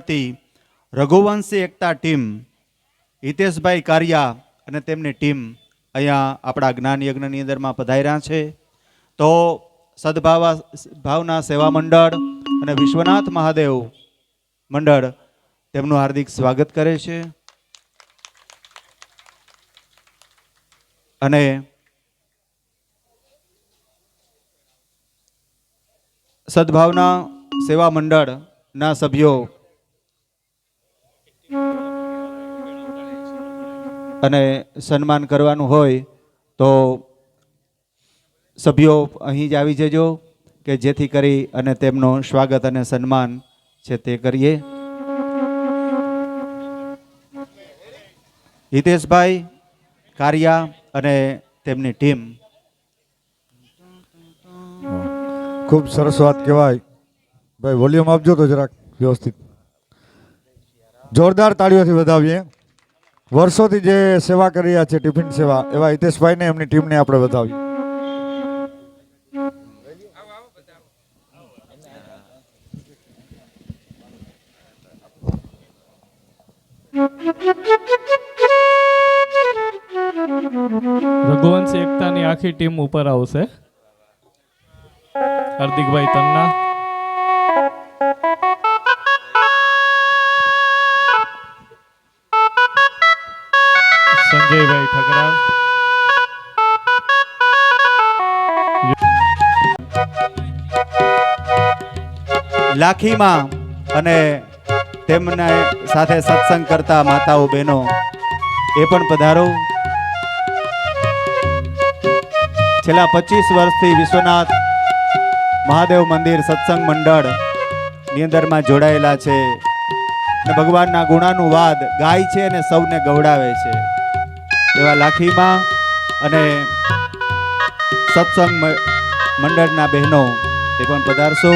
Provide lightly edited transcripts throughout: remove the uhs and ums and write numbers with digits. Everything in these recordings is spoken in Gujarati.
વતી રઘુવંશી એકતા ટીમ હિતેશભાઈ કારિયા અને તેમની ટીમ અહીંયા આપણા જ્ઞાન યજ્ઞની અંદરમાં પધાર્યા છે. તો ભાવના સેવા મંડળ અને વિશ્વનાથ મહાદેવ મંડળ તેમનું હાર્દિક સ્વાગત કરે છે. અને સદભાવના સેવા મંડળના સભ્યો અને સન્માન કરવાનું હોય તો સભ્યો અહીં જ આવી જજો કે જેથી કરી અને તેમનું સ્વાગત અને સન્માન છે તે કરીએ. હિતેશભાઈ કારિયા અને તેમની ટીમ. ખૂબ સરસ વાત કહેવાય. ભાઈ વોલ્યુમ આપજો તો જરાક વ્યવસ્થિત. જોરદાર તાળીઓથી વધાવીએ. વર્ષોથી જે સેવા કરી રહ્યા છે ટિફિન સેવા, એવા હિતેશભાઈને એમની ટીમને આપણે વધાવીએ. રઘુવંશી એકતાની આખી ટીમ ઉપર આવશે. હાર્દિકભાઈ તન્ના, સંજયભાઈ ઠકરાર, લાખીમાં અને તેમના સાથે સત્સંગ કરતા માતાઓ બહેનો એ પણ પધારો. છેલ્લા 25 વર્ષથી વિશ્વનાથ મહાદેવ મંદિર સત્સંગ મંડળ ની અંદરમાં જોડાયેલા છે અને ભગવાનના ગુણાનુવાદ ગાય છે અને સૌને ગવડાવે છે. એવા લાખીમાં અને સત્સંગ મંડળના બહેનો એ પણ પધારશો.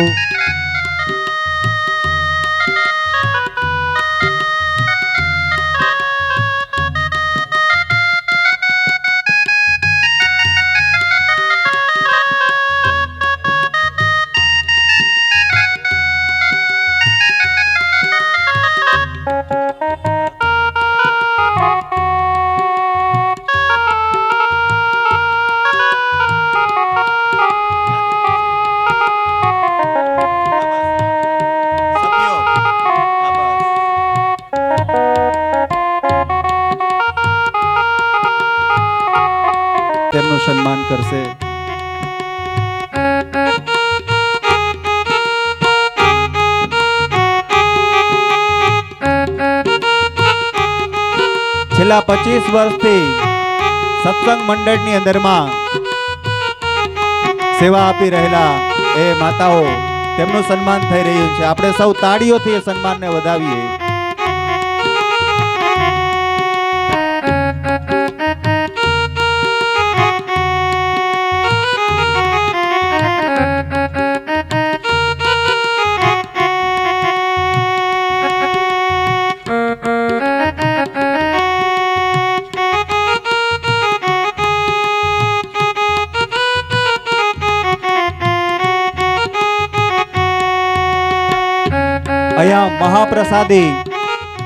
તેમનું સન્માન કરશે. છેલ્લા 25 વર્ષથી સત્સંગ મંડળની અંદરમાં સેવા આપી રહેલા એ માતાઓ, તેમનું સન્માન થઈ રહ્યું છે. આપણે સૌ તાળીઓથી એ સન્માનને વધાવીએ. અહીંયા મહાપ્રસાદી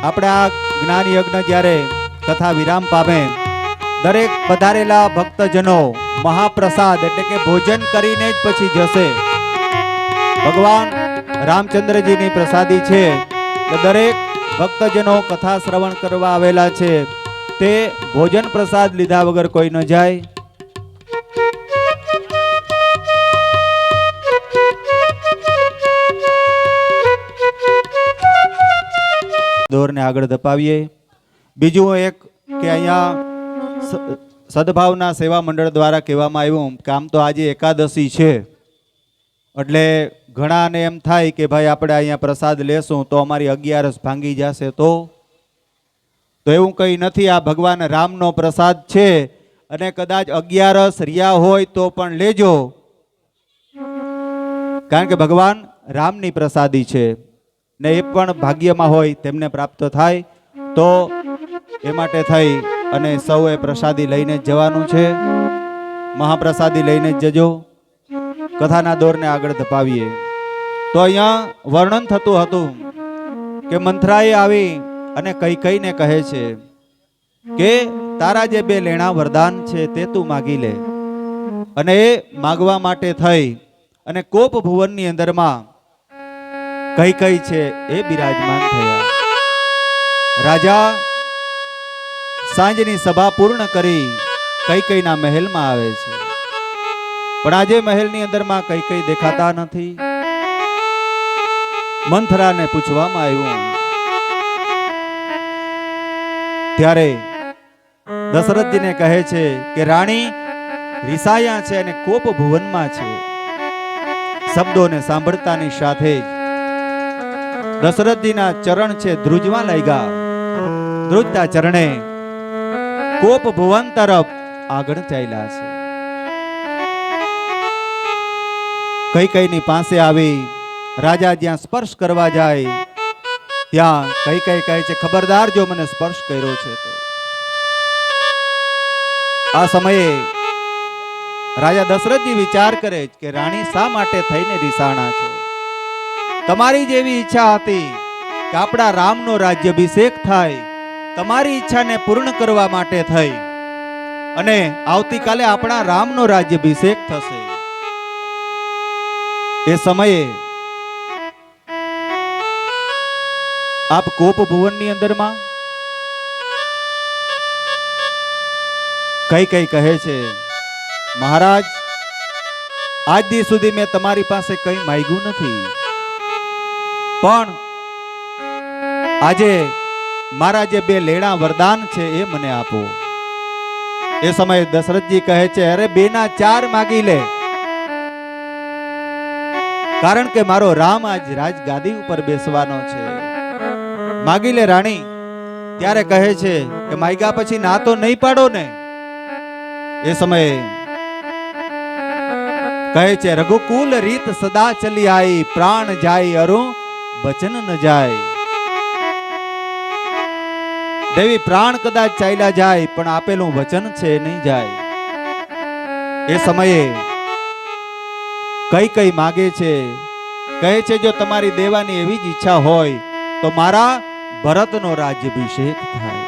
આપણે આ જ્ઞાન યજ્ઞ જ્યારે કથા વિરામ પામે, દરેક પધારેલા ભક્તજનો મહાપ્રસાદ એટલે કે ભોજન કરીને જ પછી જશે. ભગવાન રામચંદ્રજીની પ્રસાદી છે. દરેક ભક્તજનો કથા શ્રવણ કરવા આવેલા છે તે ભોજન પ્રસાદ લીધા વગર કોઈ ન જાય. દોરને આગળ ધપાવીએ. બીજું એક કે અહીંયા સદભાવના સેવા મંડળ દ્વારા કહેવામાં આવ્યું કે આમ તો આજે એકાદશી છે એટલે ઘણાને એમ થાય કે ભાઈ આપણે અહીંયા પ્રસાદ લેશું તો અમારી 11 ભાંગી જશે. તો એવું કંઈ નથી. આ ભગવાન રામનો પ્રસાદ છે અને કદાચ 11 રહ્યા હોય તો પણ લેજો, કારણ કે ભગવાન રામની પ્રસાદી છે ને એ પણ ભાગ્યમાં હોય તેમને પ્રાપ્ત થાય. તો એ માટે થઈ અને સૌએ પ્રસાદી લઈને જ જવાનું છે. મહાપ્રસાદી લઈને જ જજો. કથાના દોરને આગળ ધપાવીએ. તો અહીંયા વર્ણન થતું હતું કે મંથરાએ આવી અને કઈ કઈને કહે છે કે તારા જે બે લેણા વરદાન છે તે તું માગી લે. અને એ માગવા માટે થઈ અને કોપ ભુવનની અંદરમાં કઈ કઈ છે એ બિરાજમાન થયા. રાજા સાંજની સભા પૂર્ણ કરી કઈ કઈના મહેલમાં આવે છે, પણ આજે મહેલની અંદરમાં કઈ કઈ દેખાતા નથી. મંથરાને પૂછવામાં આવ્યું ત્યારે દશરથજીને કહે છે કે રાણી રિસાયા છે અને કોપ ભુવનમાં છે. શબ્દોને સાંભળતાની સાથે જ દશરથજીના ચરણ છે ધ્રુજવા લાગ્યા. ધ્રુજતા ચરણે કોપ ભુવન તરફ આગળ ચાલ્યા છે. કઈ કઈની પાસે આવી રાજા જ્યાં સ્પર્શ કરવા જાય ત્યાં કઈ કઈ કહે છે ખબરદાર જો મને સ્પર્શ કર્યો છે તો. આ સમયે રાજા દશરથજી વિચાર કરે કે રાણી શા માટે થઈને રિસાણા છો? તમારી જેવી ઈચ્છા હતી કે આપણા રામનો રાજ્યાભિષેક થાય, તમારી ઈચ્છાને પૂર્ણ કરવા માટે થઈ અને આવતીકાલે આપણા રામનો રાજ્યાભિષેક થશે. એ સમયે આપ કોપ ભુવનની અંદરમાં કઈ કઈ કહે છે મહારાજ આજ દી સુધી મેં તમારી પાસે કંઈ માંગ્યું નથી, પણ આજે મારા જે બે લેણા વરદાન છે એ મને આપો. એ સમયે દશરથજી કહે છે અરે બેના ચાર માગી લે, કારણ કે મારો રામ આજ રાજગાદી ઉપર બેસવાનો છે. માગી લે રાણી. ત્યારે કહે છે કે માગ્યા પછી ના તો નહીં પાડો ને? એ સમયે કહે છે રઘુકુલ રીત સદા ચલી આઈ, પ્રાણ જાય અરુ બચન ન જાય. દેવી પ્રાણ કદાચ ચાલ્યા જાય પણ આપેલું વચન છે નહીં જાય. એ સમયે કઈ કઈ માગે છે, કહે છે જો તમારી દેવાની એવી જ ઈચ્છા હોય તો મારા ભરતનો રાજ્યાભિષેક થાય.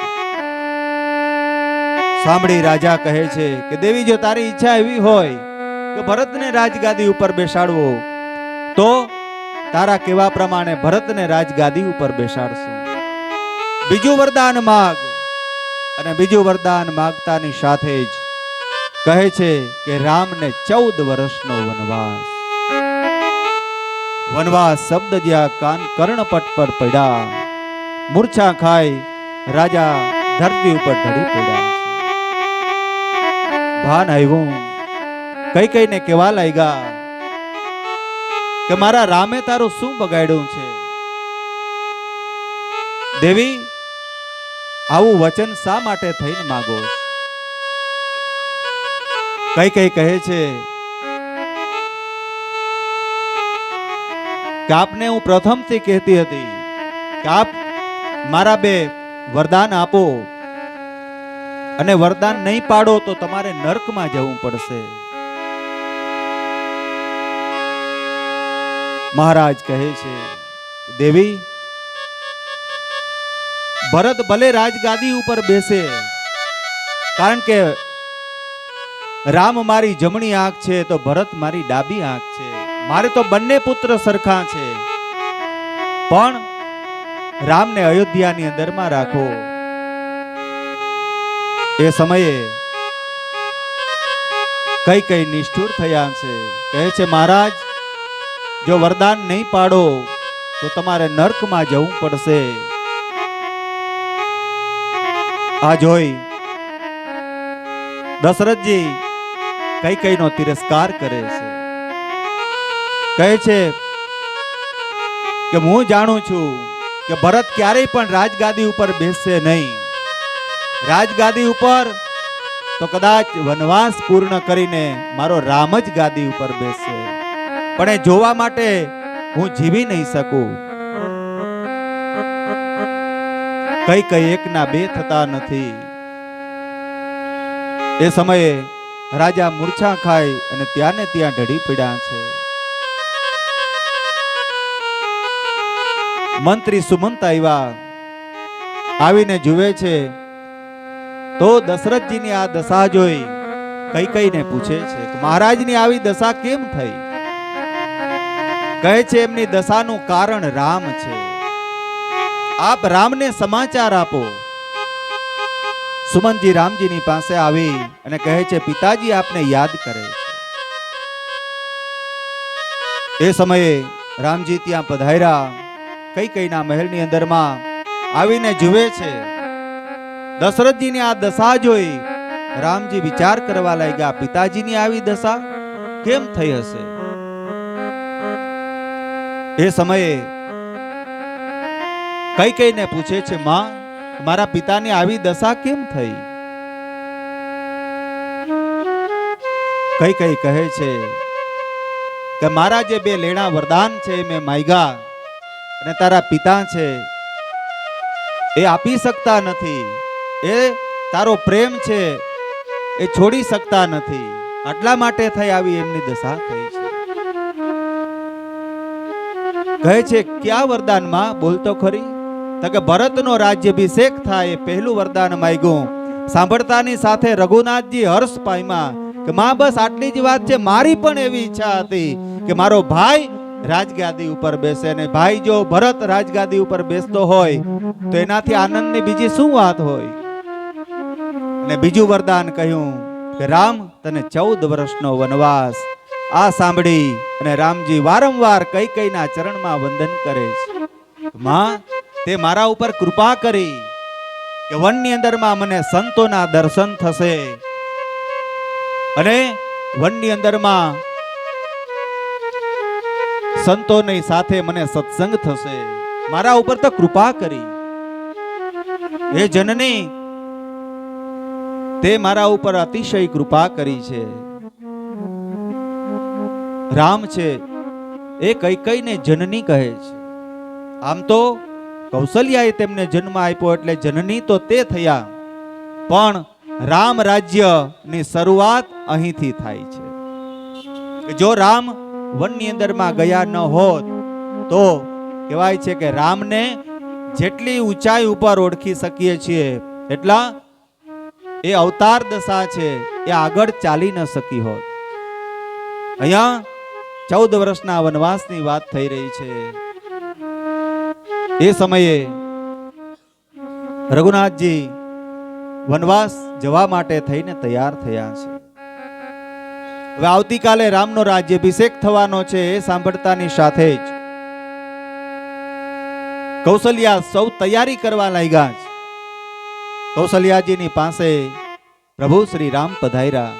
સાંભળી રાજા કહે છે કે દેવી જો તારી ઈચ્છા એવી હોય કે ભરતને રાજગાદી ઉપર બેસાડવો તો તારા કેવા પ્રમાણે ભરતને રાજગાદી ઉપર બેસાડશું. બીજું વરદાન માગ. અને બીજું વરદાન માગતાની સાથે જ કહે છે કે રામને 14 વર્ષનો વનવાસ. વનવાસ શબ્દ જ્યાં કર્ણપટ પર પડ્યા, મૂર્છા ખાઈ રાજા ધરતી ઉપર ઢળી પડ્યા. ભાન આવ્યું. કઈ કઈને કેવા લાગ્યા કે મારા રામે તારું શું બગાડ્યું છે? દેવી આવું વચન શા માટે થઈને માગો? કઈ કઈ કહે છે કે આપને હું પ્રથમથી કહેતી હતી કે આપ મારા બે વરદાન આપો, અને વરદાન નહીં પાડો તો તમારે નરકમાં જવું પડશે. મહારાજ કહે છે દેવી ભરત ભલે રાજગાદી ઉપર બેસે, કારણ કે રામ મારી જમણી આંખ છે તો ભરત મારી ડાબી આંખ છે. મારે તો બંને પુત્ર સરખા છે, પણ રામને અયોધ્યાની અંદરમાં રાખો. એ સમયે કઈ કઈ નિષ્ઠુર થયા છે. કહે છે મહારાજ જો વરદાન નહીં પાડો તો તમારે નર્કમાં જવું પડશે. આ જોઈ દશરથજી કઈ કઈનો તિરસ્કાર કરે છે. કહે છે કે હું જાણું છું કે ભરત ક્યારેય પણ રાજગાદી ઉપર બેસશે નહીં. રાજગાદી ઉપર તો કદાચ વનવાસ પૂર્ણ કરીને મારો રામ જ ગાદી ઉપર બેસશે, પણ એ જોવા માટે હું જીવી નહીં શકું. કઈ કઈ એકના બે થતા નથી. એ સમયે રાજા મૂર્છા ખાઈ અને ત્યાં ને ત્યાં ઢળી પડ્યા છે. મંત્રી સુમંત આવ્યા, આવીને જુએ છે તો દશરથજીની આ દશા જોઈ કૈકેયીને પૂછે છે કે મહારાજની આવી દશા કેમ થઈ? કહે છે એમની દશાનું કારણ રામ છે. આપ રામને સમાચાર આપો. સુમંતજી રામજીની પાસે આવી અને કહે છે પિતાજી આપને યાદ કરે છે. એ સમયે રામજી ત્યાં પધાર્યા, કૈકેયીના મહેલની અંદરમાં આવીને જુએ છે. દશરથજીની આ દશા જોઈ રામજી વિચાર કરવા લાગ્યા, પિતાજીની આવી દશા કેમ થઈ હશે? એ સમયે કૈકેયીને પૂછે છે, માં, મારા પિતાની આવી દશા કેમ થઈ? કૈકેયી કહે છે કે મારા જે બે લેણા વરદાન છે મેં માંગ્યા અને તારા પિતા છે એ આપી શકતા નથી. એ તારો પ્રેમ છે એ છોડી શકતા નથી. આટલા માટે થઈ આવી એમની દશા થઈ છે. કહે છે ક્યાં વરદાનમાં બોલતો ખરી? તો કે ભરતનો રાજ્યાભિષેક થાય એ પહેલું વરદાન માંગ્યું. સાંભળતાની સાથે રઘુનાથજી હર્ષ પામ્યા કે માં બસ આટલી જ વાત છે. મારી પણ એવી ઈચ્છા હતી કે મારો ભાઈ રાજગાદી ઉપર બેસે, ને ભાઈ જો ભરત રાજગાદી ઉપર બેસતો હોય તો એનાથી આનંદની બીજી શું વાત હોય? અને બીજું વરદાન કહ્યું કે રામ તને 14 વર્ષનો વનવાસ. આ સાંભળી અને રામજી વારંવાર કૈકેયીના ચરણમાં વંદન કરે છે. માં, તે મારા ઉપર કૃપા કરી કે વનની અંદરમાં મને સંતોના દર્શન થશે અને વનની અંદરમાં સંતોની સાથે મને સત્સંગ થશે. મારા ઉપર તો કૃપા કરી. હે જનની, તે મારા ઉપર અતિશય કૃપા કરી છે. રામ છે એ કૈકેયીને જનની કહે છે. આમ તો કૌશલ્યાએ તેમને જન્મ આપ્યો એટલે જનની તો તે થયા, પણ રામ રાજ્યની શરૂઆત અહીંથી થાય છે. જો રામ વનની અંદરમાં ગયા ન હોત તો કહેવાય છે કે રામને જેટલી ઊંચાઈ ઉપર ઓળખી શકીએ છીએ એટલા એ અવતાર દશા છે એ આગળ ચાલી ન શકી હોત. અહીંયા 14 વર્ષના વનવાસની વાત થઈ રહી છે. એ સમયે રઘુનાથજી વનવાસ જવા માટે થઈને તૈયાર થયા છે. હવે આવતીકાલે રામનો રાજ્યાભિષેક થવાનો છે. એ સાંભળતાની સાથે જ કૌશલ્યા સૌ તૈયારી કરવા લાગ્યા છે. કૌશલ્યાજીની પાસે પ્રભુ શ્રી રામ પધાર્યા.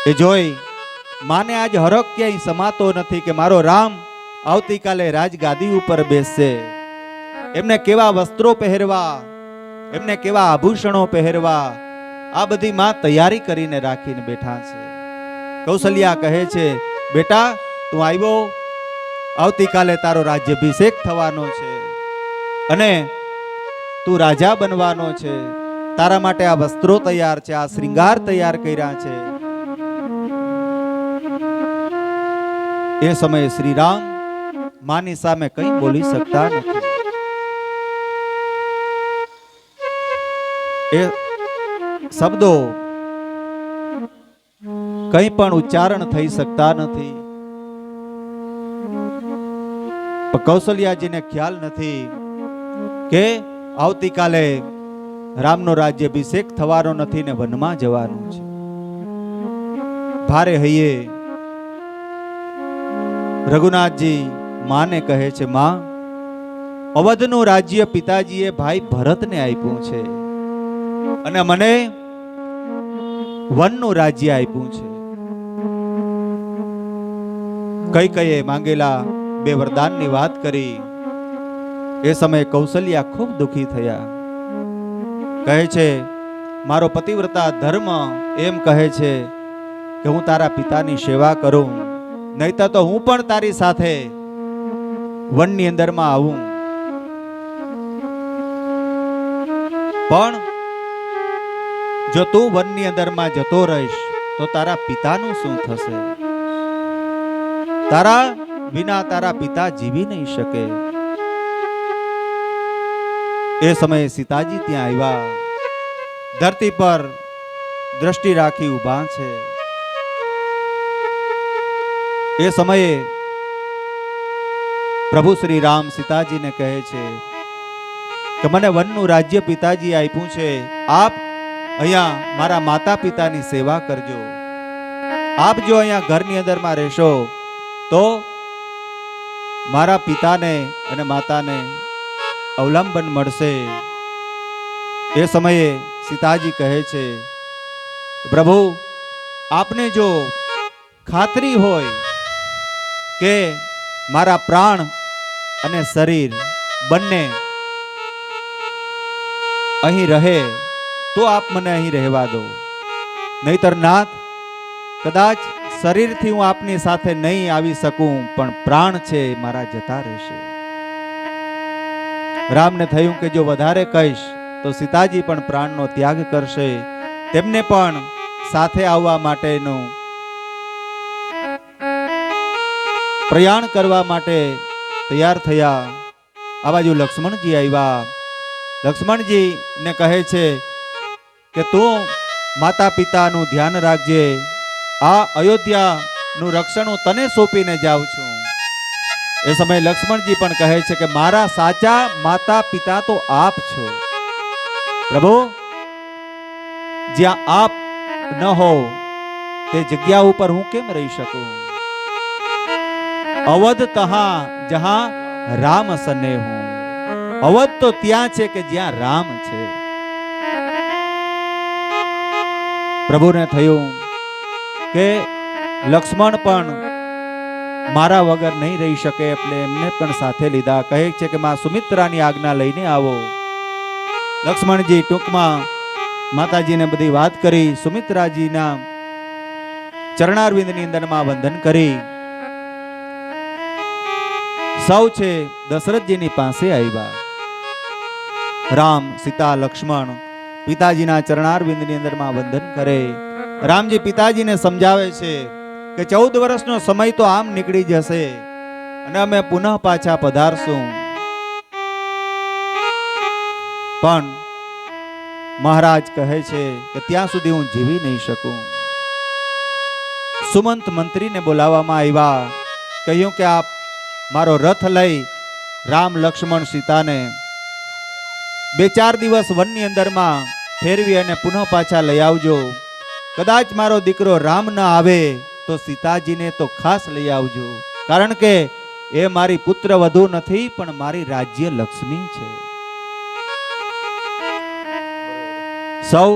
એ જોઈ માને આજ હરખ ક્યાંય સમાતો નથી કે મારો રામ આવતીકાલે રાજગાદી ઉપર બેસશે. એમને કેવા વસ્ત્રો પહેરવા, એમને કેવા આભૂષણો પહેરવા, આ બધી માં તૈયારી કરીને રાખીને બેઠા છે. કૌશલ્યા કહે છે બેટા તું આવ્યો, આવતીકાલે તારો રાજ્યાભિષેક થવાનો છે અને તું રાજા બનવાનો છે. તારા માટે આ વસ્ત્રો તૈયાર છે, આ શ્રૃંગાર તૈયાર કર્યા છે. એ સમયે શ્રી રામ માની સામે કંઈ બોલી શકતા નથી. એ શબ્દો કંઈ પણ ઉચ્ચારણ થઈ શકતા નથી. પણ કૌશલ્યાજીને ખ્યાલ નથી કે આવતીકાલે રામનો રાજ્યાભિષેક થવાનો નથી ને વનમાં જવાનું છે. ભારે હૈયે રઘુનાથજી માને કહે છે માં, અવધનું રાજ્ય પિતાજીએ ભાઈ ભરતને આપ્યું છે અને મને વનનું રાજ્ય આપ્યું છે. કૈકેયીએ માંગેલા 2 વરદાનની વાત કરી. એ સમયે કૌશલ્યા ખૂબ દુખી થયા. કહે છે મારો પતિવ્રતા ધર્મ એમ કહે છે કે હું તારા પિતાની સેવા કરું, નહીતર તો હું પણ તારી સાથે વનની અંદરમાં આવું. પણ જો તું વનની અંદરમાં જતો રહીશ તો તારા પિતાનું શું થશે? તારા વિના તારા પિતા જીવી નહીં શકે. એ સમયે સીતાજી ત્યાં આવ્યા, ધરતી પર દ્રષ્ટિ રાખી ઊભા છે. એ સમયે પ્રભુ શ્રી રામ સીતાજીને કહે છે કે મને વનનું રાજ્ય પિતાજી આપ્યું છે, આપ અહીંયા મારા માતા પિતાની સેવા કરજો. આપ જો અહીંયા ઘરની અંદરમાં રહેશો તો મારા પિતાને અને માતાને અવલંબન મળશે. એ સમયે સીતાજી કહે છે પ્રભુ, આપને જો ખાતરી હોય કે મારા પ્રાણ અને શરીર બંને અહીં રહે તો આપ મને અહીં રહેવા દો, નહીતર નાથ કદાચ શરીરથી હું આપની સાથે નહીં આવી શકું, પણ પ્રાણ છે મારા જતા રહેશે. રામને થયું કે જો વધારે કહીશ તો સીતાજી પણ પ્રાણનો ત્યાગ કરશે. તેમને પણ સાથે આવવા માટેનું પ્રયાણ કરવા માટે તૈયાર થયા. આ બાજુ લક્ષ્મણજી આવ્યા. લક્ષ્મણજી ને કહે છે કે તું માતા પિતાનું ધ્યાન રાખજે, આ અયોધ્યાનું રક્ષણ હું તને સોંપીને જાઉં છું. એ સમયે લક્ષ્મણજી પણ કહે છે કે મારા સાચા માતા પિતા તો આપ છો પ્રભુ. જ્યાં આપ ન હો તે જગ્યા ઉપર હું કેમ રહી શકું? અવધ તહાં જહાં રામ સને હું. અવધ તો ત્યાં છે કે જ્યાં રામ છે. પ્રભુને થયું કે લક્ષ્મણ પણ મારા વગર નહીં રહી શકે, એટલે એમને પણ સાથે લીધા. કહે છે કે માં સુમિત્રાની આજ્ઞા લઈને આવો. લક્ષ્મણજી ટૂંકમાં માતાજીને બધી વાત કરી, સુમિત્રાજીના ચરણારવિંદની અંદરમાં વંદન કરી સૌ છે દશરથજીની પાસે આવ્યા. રામ, સીતા, લક્ષ્મણ પિતાજીના ચરણારવિંદની અંદરમાં વંદન કરે. રામજી પિતાજીને સમજાવે છે કે 14 વર્ષનો સમય તો આમ નીકળી જશે અને અમે પુનઃ પાછા પધારશું, પણ મહારાજ કહે છે કે ત્યાં સુધી હું જીવી નહીં શકું. સુમંત મંત્રીને બોલાવવામાં આવ્યા. કહ્યું કે આપ મારો રથ લઈ રામ, લક્ષ્મણ, સીતાને 2-4 દિવસ વનની અંદરમાં ફેરવી અને પુનઃ પાછા લઈ આવજો. કદાચ મારો દીકરો રામ ન આવે તો સીતાજીને તો ખાસ લઈ આવજો, કારણ કે એ મારી પુત્ર વધુ નથી પણ મારી રાજ્ય લક્ષ્મી છે. સૌ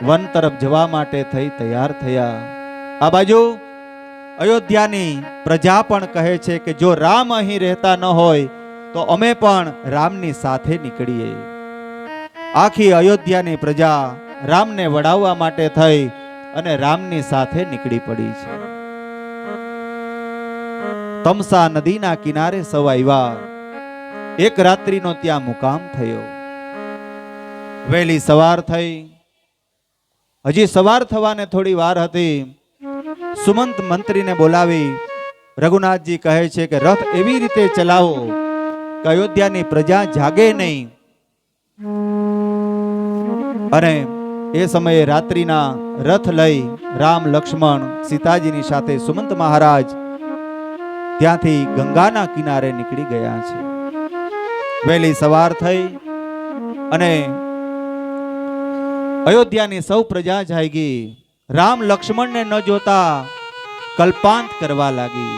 વન તરફ જવા માટે થઈ તૈયાર થયા. આ બાજુ અયોધ્યાની પ્રજા પણ કહે છે કે જો રામ અહીં રહેતા ન હોય તો અમે પણ રામની સાથે નીકળીએ. આખી અયોધ્યાની પ્રજા રામને વડાવવા માટે થઈ અને રામની સાથે નીકળી પડી છે. તમસા નદીના કિનારે સૌ આવ્યા. એક રાત્રિનો ત્યાં મુકામ થયો. વહેલી સવાર થઈ. હજી સવાર થવાને થોડી વાર હતી. સુમંત મંત્રીને બોલાવી રઘુનાથજી કહે છે કે રથ એવી રીતે ચલાવો કે અયોધ્યાની પ્રજા જાગે નહીં. અને એ સમયે રાત્રિના રથ લઈ રામ, લક્ષ્મણ, સીતાજીની સાથે સુમંત મહારાજ ત્યાંથી ગંગાના કિનારે નીકળી ગયા છે. વહેલી સવાર થઈ અને અયોધ્યાની સૌ પ્રજા જાગી. રામ, લક્ષ્મણને ન જોતા કલ્પાંત કરવા લાગી.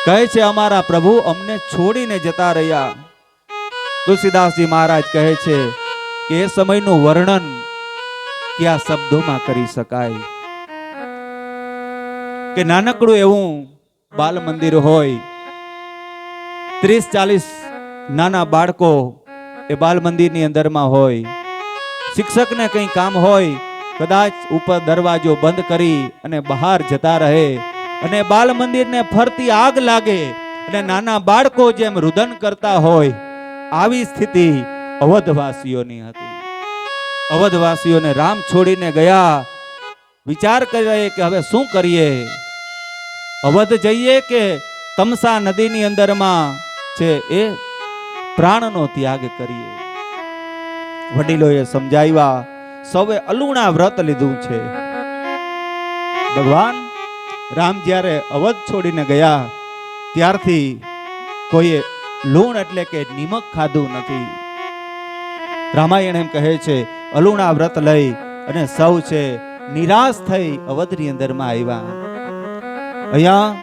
કહે છે અમારા પ્રભુ અમને છોડીને જતા રહ્યા. તુલસીદાસજી મહારાજ કહે છે કે એ સમયનું વર્ણન કયા શબ્દોમાં કરી શકાય. કે નાનકડું એવું બાલ મંદિર હોય, 30-40 નાના બાળકો એ બાલ મંદિરની અંદરમાં હોય. શિક્ષકને કંઈ કામ હોય, કદાચ ઉપર દરવાજો બંધ કરી અને બહાર જતા રહે અને બાલ મંદિરને ફરતી આગ લાગે અને નાના બાળકો જેમ રુદન કરતા હોય, આવી સ્થિતિ અવધવાસીઓની હતી. અવધવાસીઓને રામ છોડીને ગયા. વિચાર કરે કે હવે શું કરીએ. અવધ જઈએ કે તમસા નદીની અંદરમાં છે એ પ્રાણનો ત્યાગ કરીએ. વડીલોએ સમજાવ્યા, સૌએ અલુણા વ્રત લીધું છે. ભગવાન રામ જ્યારે અવધ છોડીને ગયા ત્યારથી કોઈએ લૂણ એટલે કે નિમક ખાધું નથી. રામાયણ એમ કહે છે, અલુણા વ્રત લઈ અને સૌ છે નિરાશ થઈ અવધની અંદરમાં આવ્યા. અહીંયા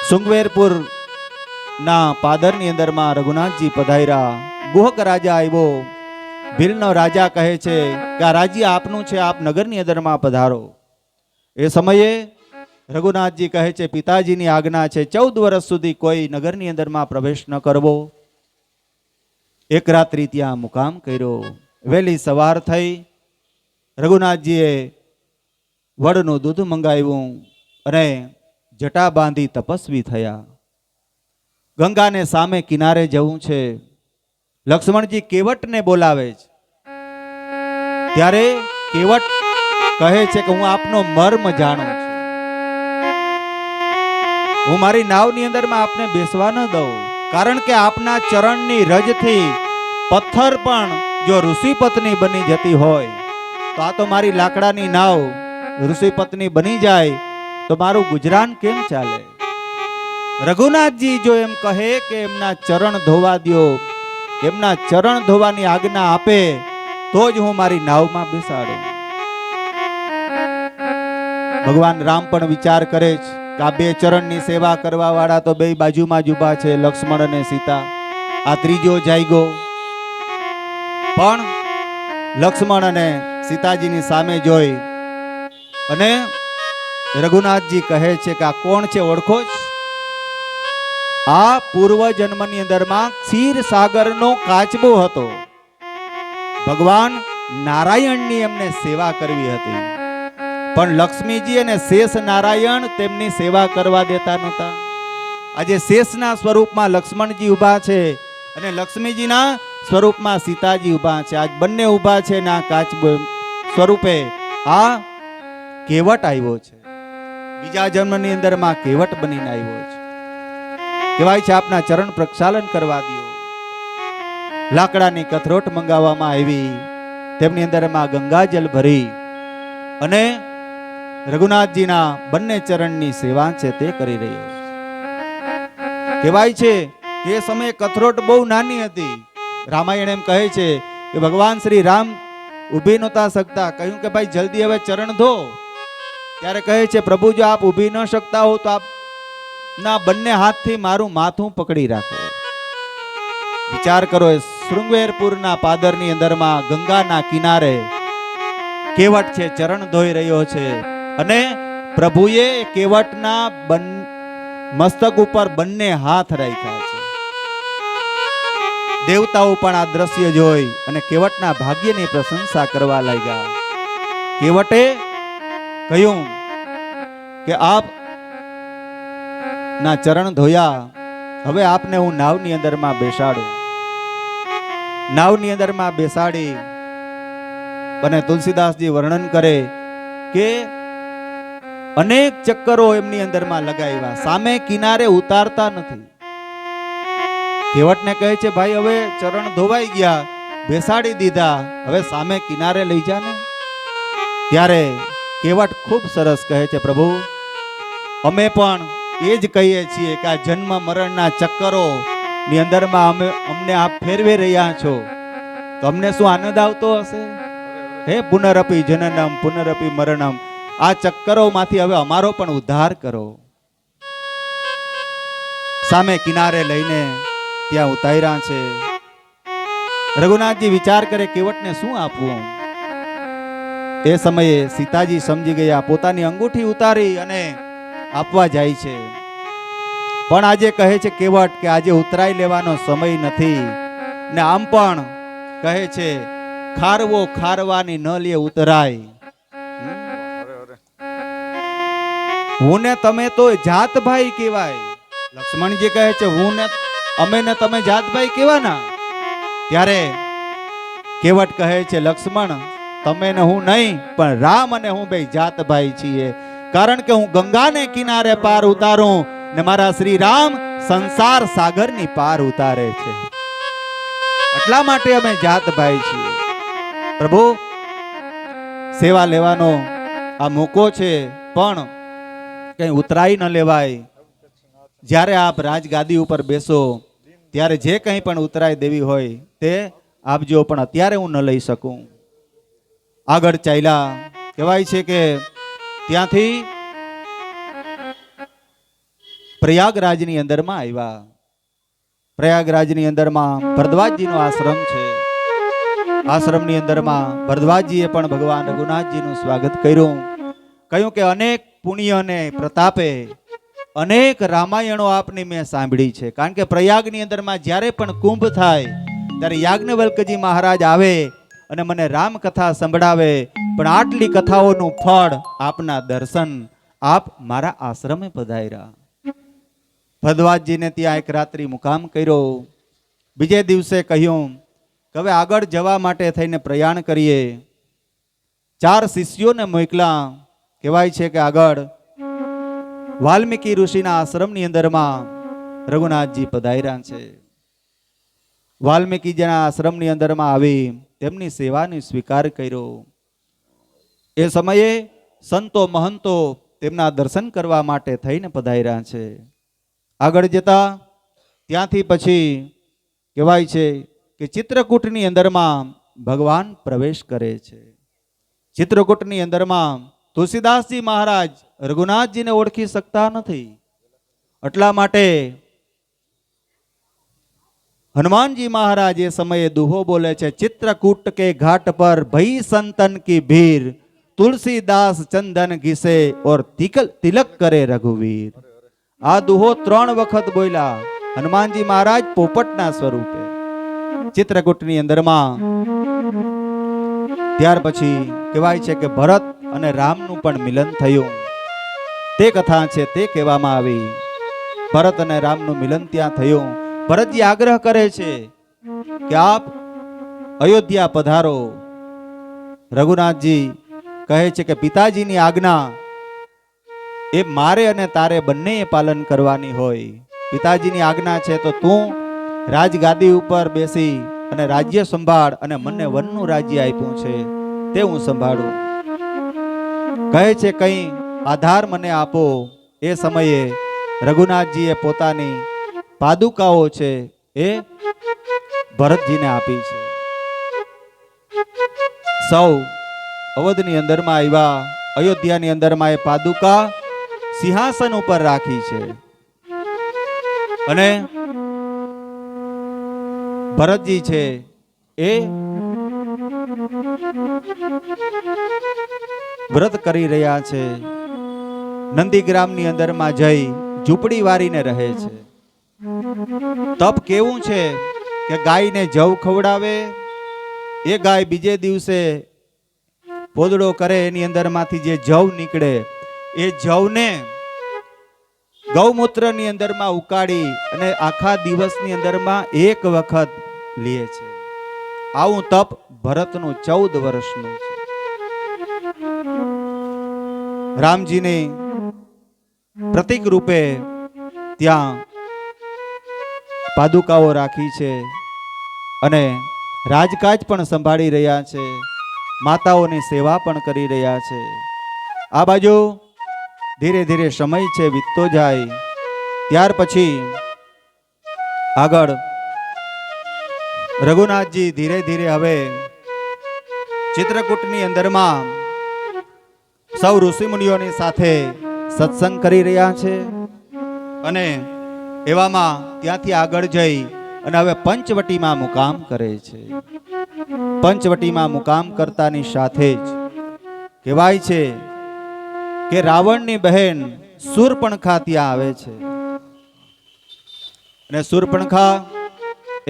સુંગવેરપુર ના પાદરની અંદરમાં રઘુનાથજી પધાર્યા. ગુહક રાજા આવ્યો. ભીલનો રાજા કહે છે કે આ રાજ્ય આપનું છે, આપ નગરની અંદરમાં પધારો. એ સમયે રઘુનાથજી કહે છે, પિતાજીની આજ્ઞા છે, 14 વર્ષ સુધી કોઈ નગરની અંદરમાં પ્રવેશ ન કરવો. એક રાત્રિ ત્યાં મુકામ કર્યો. વહેલી સવાર થઈ રઘુનાથજીએ વડનું દૂધ મંગાવ્યું અને જટા બાંધી તપસ્વી થયા. ગંગાને સામે કિનારે જવું છે. લક્ષ્મણજી કેવટને બોલાવે છે. ત્યારે કેવટ કહે છે કે હું આપનો મર્મ જાણું છું. હું મારી નાવની અંદરમાં આપને બેસવા ન દઉં, કારણ કે આપના ચરણની રજથી પથ્થર પણ જો ઋષિ પત્ની બની જતી હોય તો આ તો મારી લાકડાની નાવ ઋષિ પત્ની બની જાય તો મારું ગુજરાન કેમ ચાલે? રઘુનાથજી જો એમ કહે કે એમના ચરણ ધોવા દ્યો, એમના ચરણ ધોવાની આજ્ઞા આપે તો જ હું મારી નાવમાં બેસાડું. ભગવાન રામ પણ વિચાર કરે છે કે આ બે ચરણની સેવા કરવા વાળા તો બે બાજુમાં જ ઊભા છે, લક્ષ્મણ અને સીતા. આ ત્રીજો જાયગો. પણ લક્ષ્મણ અને સીતાજીની સામે જોઈ અને રઘુનાથજી કહે છે કે આ કોણ છે, ઓળખો છો? આ પૂર્વ જન્મની અંદરમાં ક્ષીર સાગરનો કાચબો હતો. ભગવાન નારાયણની એમને સેવા કરવી હતી, પણ લક્ષ્મીજી અને શેષ નારાયણ તેમની સેવા કરવા દેતા નહોતા. આજે શેષના સ્વરૂપમાં લક્ષ્મણજી ઊભા છે અને લક્ષ્મીજીના સ્વરૂપમાં સીતાજી ઊભા છે. આજ બંને ઊભા છે ને આ કાચબો સ્વરૂપે આ કેવટ આવ્યો છે. બીજા જન્મની અંદરમાં કેવટ બનીને આવ્યો છે. કહેવાય છે આપના ચરણ પ્રક્ષાલન કરવા દો. લાકડાની કથરોટ મંગાવવામાં આવી, તેમની અંદરમાં ગંગાજલ ભરી અને રઘુનાથજીના બંને ચરણની સેવા છે તે કરી રહ્યો છે. કહેવાય છે કે એ સમયે કથરોટ બહુ નાની હતી. રામાયણ એમ કહે છે કે ભગવાન શ્રી રામ ઊભી નહોતા શકતા. કહ્યું કે ભાઈ જલ્દી હવે ચરણ ધો. ત્યારે કહે છે, પ્રભુ જો આપ ઊભી ન શકતા હો તો આપ ના બંને હાથથી મારું માથું પકડી રાખો. વિચાર કરો, એ શૃંગવેરપુરના પાદરની અંદરમાં ગંગાના કિનારે કેવટ છે ચરણ ધોઈ રહ્યો છે અને પ્રભુએ કેવટના મસ્તક ઉપર બંને હાથ રાખ્યા છે. દેવતાઓ પણ આ દ્રશ્ય જોઈ અને કેવટના ભાગ્યની પ્રશંસા કરવા લાગ્યા. કેવટે કહ્યું કે આપ ના ચરણ ધોયા, હવે આપને હું નાવની અંદરમાં બેસાડું. નાવની અંદરમાં બેસાડી અને તુલસીદાસજી વર્ણન કરે કે અનેક ચક્કરો એમની અંદરમાં લગાવ્યા, સામે કિનારે ઉતારતા નથી. કેવટને કહે છે, ભાઈ હવે ચરણ ધોવાઈ ગયા, બેસાડી દીધા, હવે સામે કિનારે લઈ જા ને. ત્યારે કેવટ ખૂબ સરસ કહે છે, પ્રભુ અમે પણ એ જ કહીએ છીએ કે આ જન્મ મરણના ચક્કરો ની અંદરમાં અમને આપ ફેરવી રહ્યા છો તો અમને શું આનંદ આવતો હશે? હે પુનરપી જનનમ પુનરપી મરણમ, આ ચક્કરોમાંથી હવે અમારો પણ ઉદ્ધાર કરો. સામે કિનારે લઈને ત્યાં ઉતાર્યા છે. રઘુનાથજી વિચાર કરે કેવટને શું આપવું. એ સમયે સીતાજી સમજી ગયા, પોતાની અંગૂઠી ઉતારી અને આપવા જાય છે. પણ આજે કહે છે કેવટ કે આજે ઉતરાઈ લેવાનો સમય નથી ને આમ પણ કહે છે ખારવો ખારવાની ન લે ઉતરાય. હું ને તમે તો જાતભાઈ કહેવાય. લક્ષ્મણજી કહે છે હું ને અમે ને તમે જાતભાઈ કહેવાના. ત્યારે કેવટ કહે છે લક્ષ્મણ તમે ને હું નહીં પણ રામ અને હું બે જાતભાઈ છીએ. કારણ કે હું ગંગાને કિનારે પાર ઉતારું ને મારા શ્રી રામ સંસાર સાગરની પાર ઉતારે છે. એટલા માટે અમે જાત ભાઈ છીએ. પ્રભુ, સેવા લેવાનો આ મોકો છે, પણ કઈ ઉતરાઈ ન લેવાય. જ્યારે આપ રાજગાદી ઉપર બેસો ત્યારે જે કંઈ પણ ઉતરાઈ દેવી હોય તે આપજો, પણ અત્યારે હું ન લઈ શકું. આગળ ચાલ્યા. કહેવાય છે કે ત્યાંથી પ્રયાગરાજની અંદરમાં આવ્યા. પ્રયાગરાજની અંદરમાં ભરદ્વાજજીનો આશ્રમ છે. આશ્રમની અંદરમાં ભરદ્વાજજીએ પણ ભગવાન રઘુનાથજીનું સ્વાગત કર્યું. કહ્યું કે અનેક પુણ્ય અને પ્રતાપે અનેક રામાયણો આપની મેં સાંભળી છે. કારણ કે પ્રયાગની અંદરમાં જ્યારે પણ કુંભ થાય ત્યારે યાજ્ઞવલ્કજી મહારાજ આવે અને મને રામકથા સંભળાવે, પણ આટલી કથાઓનું ફળ આપના દર્શન. આપ મારા આશ્રમે પધાર્યા. ભરદ્વાજજીને ત્યાં એક રાત્રિ મુકામ કર્યો. બીજે દિવસે કહ્યું કે હવે આગળ જવા માટે થઈને પ્રયાણ કરીએ. 4 શિષ્યોને મોકલા. કહેવાય છે કે આગળ વાલ્મીકી ઋષિના આશ્રમની અંદરમાં રઘુનાથજી પધાર્યા છે. વાલ્મીકીજીના આશ્રમની અંદરમાં આવી તેમની સેવાનો સ્વીકાર કર્યો. એ સમયે સંતો મહંતો તેમના દર્શન કરવા માટે થઈને પધાર્યા છે. આગળ જતા ત્યાંથી પછી કહેવાય છે કે ચિત્રકૂટની અંદરમાં ભગવાન પ્રવેશ કરે છે. ચિત્રકૂટની અંદરમાં તુલસીદાસજી મહારાજ રઘુનાથજીને ઓળખી શકતા નથી. એટલા માટે હનુમાનજી મહારાજ એ સમયે દુહો બોલે છે, ચિત્રકૂટ કે ઘાટ પર ભઈ સંતન કી ભીર, તુલસીદાસ ચંદન ઘીસે ઓર તિલક કરે રઘુવીર. આ દુહો 3 વખત બોલ્યા હનુમાનજી મહારાજ પોપટના સ્વરૂપે ચિત્રકૂટની અંદરમાં. ત્યાર પછી કહેવાય છે કે ભરત અને રામનું પણ મિલન થયું. તે કથા છે તે કહેવામાં આવી. ભરત અને રામનું મિલન ત્યાં થયું. ભરતજી આગ્રહ કરે છે કે આપ અયોધ્યા પધારો. રઘુનાથજી કહે છે કે પિતાજીની આજ્ઞા એ મારે અને તારે બંનેએ પાલન કરવાની હોય. પિતાજીની આજ્ઞા છે તો તું રાજગાદી ઉપર બેસી અને રાજ્ય સંભાળ, અને મને વનનું રાજ્ય આપ્યું છે તે હું સંભાળું. કહે છે કંઈ આધાર મને આપો. એ સમયે રઘુનાથજીએ પોતાની પાદુકાઓ છે એ ભરતજીને આપી છે. સૌ અવધની અંદરમાં આવ્યા. અયોધ્યાની અંદરમાં એ પાદુકા સિંહાસન ઉપર રાખી છે. અને ભરતજી છે એ વ્રત કરી રહ્યા છે. નંદીગ્રામની અંદરમાં જઈ ઝૂંપડી વારીને રહે છે. તપ કેવું છે કે ગાયને જવ ખવડાવે, એ ગાય બીજે દિવસે પોદડો કરે, એની અંદરમાંથી જે જવ નીકળે એ જવને ગૌમૂત્રની અંદરમાં ઉકાળી અને આખા દિવસની અંદરમાં 1 વખત લે છે. આવું તપ ભરતનું 14 વર્ષનું છે. રામજીને પ્રતીક રૂપે ત્યાં પાદુકાઓ રાખી છે અને રાજકાજ પણ સંભાળી રહ્યા છે. માતાઓની સેવા પણ કરી રહ્યા છે. આ બાજુ ધીરે ધીરે સમય છે વીતતો જાય. ત્યાર પછી આગળ રઘુનાથજી ધીરે ધીરે હવે ચિત્રકૂટની અંદરમાં સૌ ઋષિમુનિઓની સાથે સત્સંગ કરી રહ્યા છે. અને એવામાં ત્યાંથી આગળ જઈ અને હવે પંચવટીમાં મુકામ કરે છે. પંચવટીમાં મુકામ કરતાની સાથે જ કહેવાય છે કે રાવણની બહેન શૂર્પણખા ત્યાં આવે છે. અને શૂર્પણખા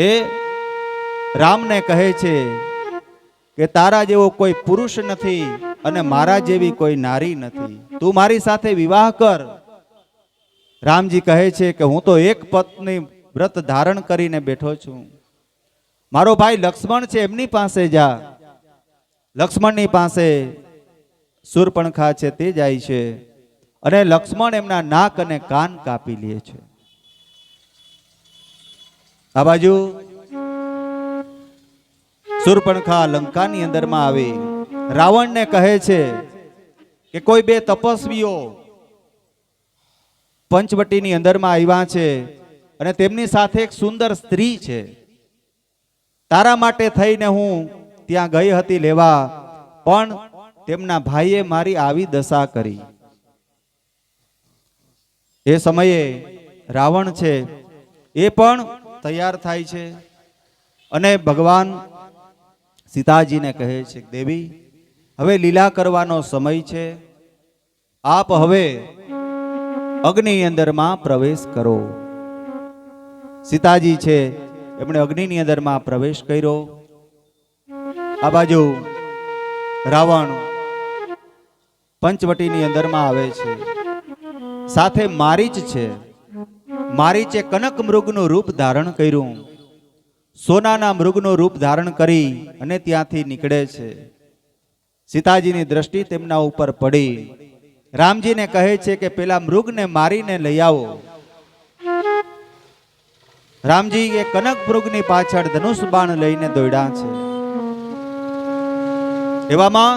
એ રામને કહે છે કે તારા જેવો કોઈ પુરુષ નથી અને મારા જેવી કોઈ નારી નથી, તું મારી સાથે વિવાહ કર. રામજી કહે છે કે હું તો એક પત્ની વ્રત ધારણ કરીને બેઠો છું. મારો ભાઈ લક્ષ્મણ છે એમની પાસે જા. લક્ષ્મણની પાસે શૂર્પણખા છે તે જાય છે અને લક્ષ્મણ એમના નાક અને કાન કાપી લે છે. આ બાજુ શૂર્પણખા લંકાની અંદરમાં આવી રાવણને કહે છે કે કોઈ બે તપસ્વીઓ પંચવટીની અંદરમાં આવ્યા છે અને તેમની સાથે એક સુંદર સ્ત્રી છે. તારા માટે થઈને હું ત્યાં ગઈ હતી લેવા, પણ તેમના ભાઈએ મારી આવી દશા કરી. એ સમયે રાવણ છે એ પણ તૈયાર થાય છે અને ભગવાન સીતાજીને કહે છે, દેવી હવે લીલા કરવાનો સમય છે, આપ હવે અગ્નિ અંદરમાં પ્રવેશ કરો. સીતાજી છે એમણે અગ્નિની અંદરમાં પ્રવેશ કર્યો. આ બાજુ રાવણ પંચવટીની અંદરમાં આવે છે, સાથે મારીચ છે. મારીચે કનક મૃગનું રૂપ ધારણ કર્યું, સોનાના મૃગનું રૂપ ધારણ કરી અને ત્યાંથી નીકળે છે. સીતાજીની દ્રષ્ટિ તેમના ઉપર પડી. રામજીને કહે છે કે પેલા મૃગને મારીને લઈ આવો. રામજી એ કનક મૃગની પાછળ ધનુષ બાણ લઈને દોડ્યા છે. એવામાં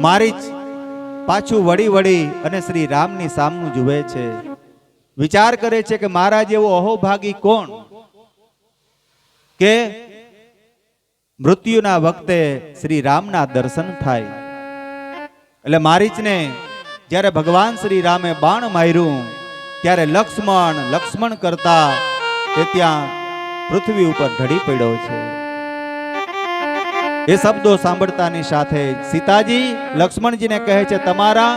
મારીચ પાછું વળી વળી અને શ્રી રામની સામું જુએ છે. વિચાર કરે છે કે મારા જેવો અહોભાગી કોણ કે મૃત્યુના વખતે શ્રી રામના દર્શન થાય. એટલે મારીચને જ્યારે ભગવાન શ્રી રામે બાણ માર્યું ત્યારે લક્ષ્મણ કરતા તે ત્યાં પૃથ્વી ઉપર ઢળી પડ્યો છે. એ શબ્દો સાંભળતાની સાથે સીતાજી લક્ષ્મણજીને કહે છે, તમારા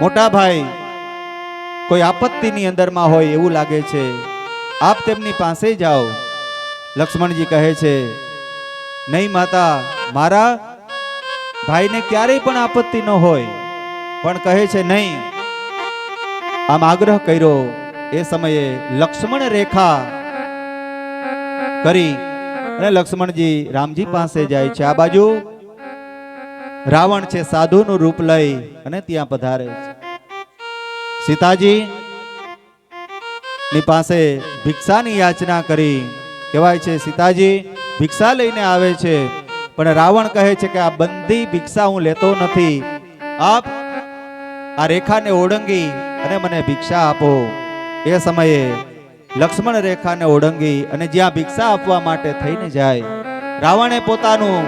મોટા ભાઈ કોઈ આપત્તિની અંદરમાં હોય એવું લાગે છે, આપ તેમની પાસે જાઓ. લક્ષ્મણજી કહે છે, નહીં માતા, મારા ભાઈને ક્યારેય પણ આપત્તિ ન હોય. પણ કહે છે નહીં. આમ આગ્રહ કર્યો. એ સમયે લક્ષ્મણ રેખા કરી અને લક્ષ્મણજી રામજી પાસે જાય છે. આ બાજુ રાવણ છે સાધુનું રૂપ લઈ અને ત્યાં પધારે છે. સીતાજી ની પાસે ભિક્ષાની યાચના કરી. કહેવાય છે સીતાજી ભિક્ષા લઈને આવે છે, પણ રાવણ કહે છે કે આ બંધી ભિક્ષા હું લેતો નથી, આપ આ રેખાને ઓળંગી અને મને ભિક્ષા આપો. એ સમયે લક્ષ્મણ રેખાને ઓળંગી અને જ્યાં ભિક્ષા આપવા માટે થઈને જાય, રાવણે પોતાનું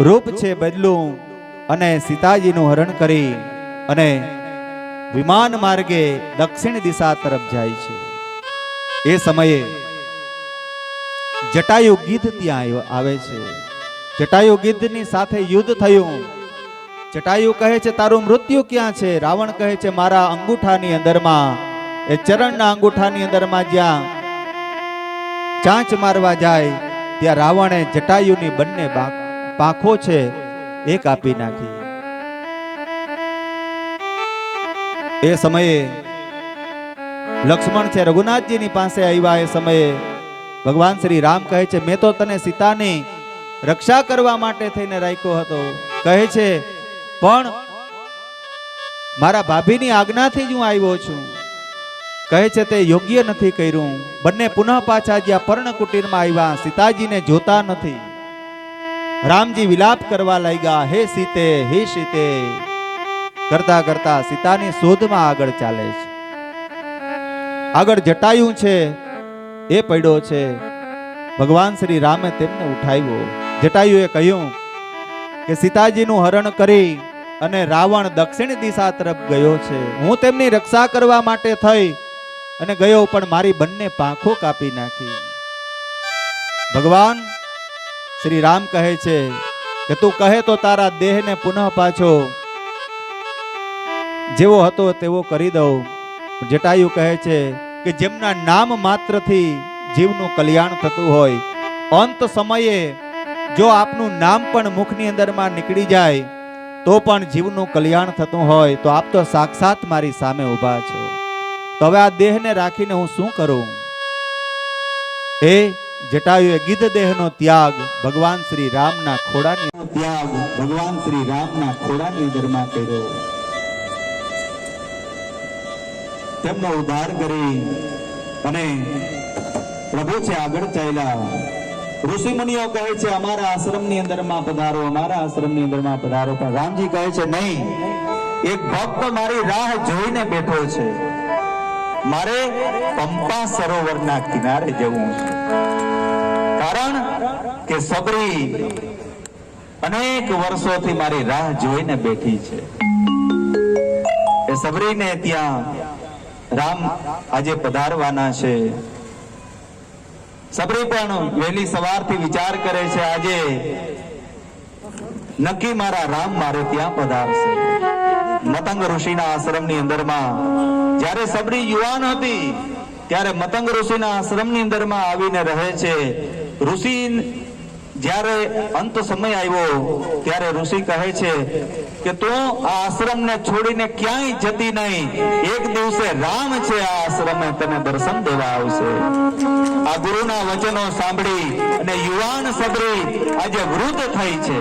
રૂપ છે બદલું અને સીતાજીનું હરણ કરી અને વિમાન માર્ગે દક્ષિણ દિશા તરફ જાય છે. એ સમયે જટાયુ ગીધ ત્યાં આવે છે. જટાયુ ગીધની સાથે યુદ્ધ થયું. જટાયુ કહે છે, તારું મૃત્યુ ક્યાં છે? રાવણ કહે છે, મારા અંગૂઠાની અંદરમાં, એ ચરણના અંગૂઠાની અંદરમાં જ્યાં ચાંચ મારવા જાય ત્યાં રાવણે જટાયુની બંને પાંખો છે એ કાપી નાખી. એ સમયે લક્ષ્મણ છે રઘુનાથજીની પાસે આવ્યા. એ સમયે ભગવાન શ્રી રામ કહે છે, મેં તો તને સીતાની રક્ષા કરવા માટે થઈને રાખ્યો હતો. કહે છે, પણ મારા ભાભીની આજ્ઞાથી જ હું આવ્યો છું. કહે છે તે યોગ્ય નથી કર્યું. બંને પુનઃ પાછા જ્યાં પર્ણકુટીરમાં આવ્યા, સીતાજીને જોતા નથી. રામજી વિલાપ કરવા લાગ્યા, હે સીતે, હે સીતે કરતા કરતા સીતાની શોધમાં આગળ ચાલે છે. આગળ જટાયુ છે એ પડ્યો છે. ભગવાન શ્રી રામે તેમને ઉઠાવ્યો. જટાયુએ કહ્યું કે સીતાજીનું હરણ કરી અને રાવણ દક્ષિણ દિશા તરફ ગયો છે. હું તેમની રક્ષા કરવા માટે થઈ અને ગયો, પણ મારી બંને પાંખો કાપી નાખી. ભગવાન શ્રી રામ કહે છે કે તું કહે તો તારા દેહને પુનઃ પાછો જેવો હતો તેવો કરી દઉં. જટાયુ કહે છે કે જેમના નામ માત્રથી જીવનું કલ્યાણ થતું હોય, અંત સમયે જો આપનું નામ પણ મુખની અંદરમાં નીકળી જાય તો પણ જીવનું કલ્યાણ થતું હોય, તો આપ તો સાક્ષાત મારી સામે ઊભા છો. તો હવે આ દેહને રાખીને હું શું કરું? એ જટાયુએ ગીધ દેહનો ત્યાગ ભગવાન શ્રી રામના ખોડાની ત્યાગ ભગવાન શ્રી રામના ખોડાની અંદરમાં કર્યો. તેમનો ઉદ્ધાર કરી અને પ્રભુ છે આગળ ચાલ્યા. ઋષિ મુનિઓ કહે છે અમારા આશ્રમની અંદરમાં પધારો, અમારા આશ્રમની અંદરમાં પધારો. પણ રામજી કહે છે નહીં, એક ભક્ત મારી રાહ જોઈને બેઠો છે, મારે પંપા સરોવરના કિનારે જવું છે. કારણ કે સબરી અનેક વર્ષોથી મારી રાહ જોઈને બેઠી છે. એ સબરીને ત્યાં રામ આજે પધારવાના છે. સબરી પણ વહેલી સવારથી વિચાર કરે છે આજે નક્કી મારા રામ મારે ત્યાં પધારશે. મતંગ ઋષિના આશ્રમની અંદરમાં જ્યારે સબરી યુવાન હતી ત્યારે મતંગ ઋષિના આશ્રમની અંદરમાં આવીને રહે છે. ઋષિ જ્યારે અંત સમય આવ્યો ત્યારે ઋષિ કહે છે કે તું આ આશ્રમને છોડીને ક્યાંય જતી નહીં. એક દિવસે રામ છે આ આશ્રમે તને દર્શન દેવા આવશે. આ ગુરુના વચનો સાંભળી અને યુવાન સબરી આજે વૃદ્ધ થઈ છે.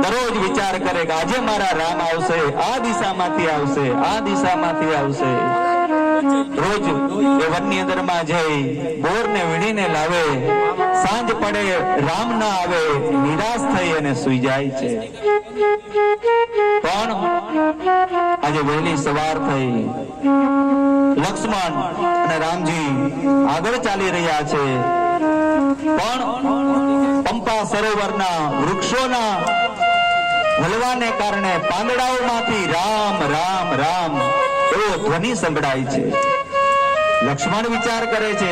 દરરોજ વિચાર કરે કે આજે મારા રામ આવશે, આ દિશામાંથી આવશે, આ દિશામાંથી આવશે. રોજ એ વનની અંદરમાં જઈ બોરને વીણીને લાવે. સાંજ પડે રામ ના આવે, નિરાશ થઈ અને સુઈ જાય છે. પણ આજે વહેલી સવાર થઈ, લક્ષ્મણ અને રામજી આગળ ચાલી રહ્યા છે. પણ પંપા સરોવરના વૃક્ષોના હલવાને કારણે પાંદડાઓમાંથી રામ રામ રામ એવો ધ્વનિ સંભળાય છે. લક્ષ્મણ વિચાર કરે છે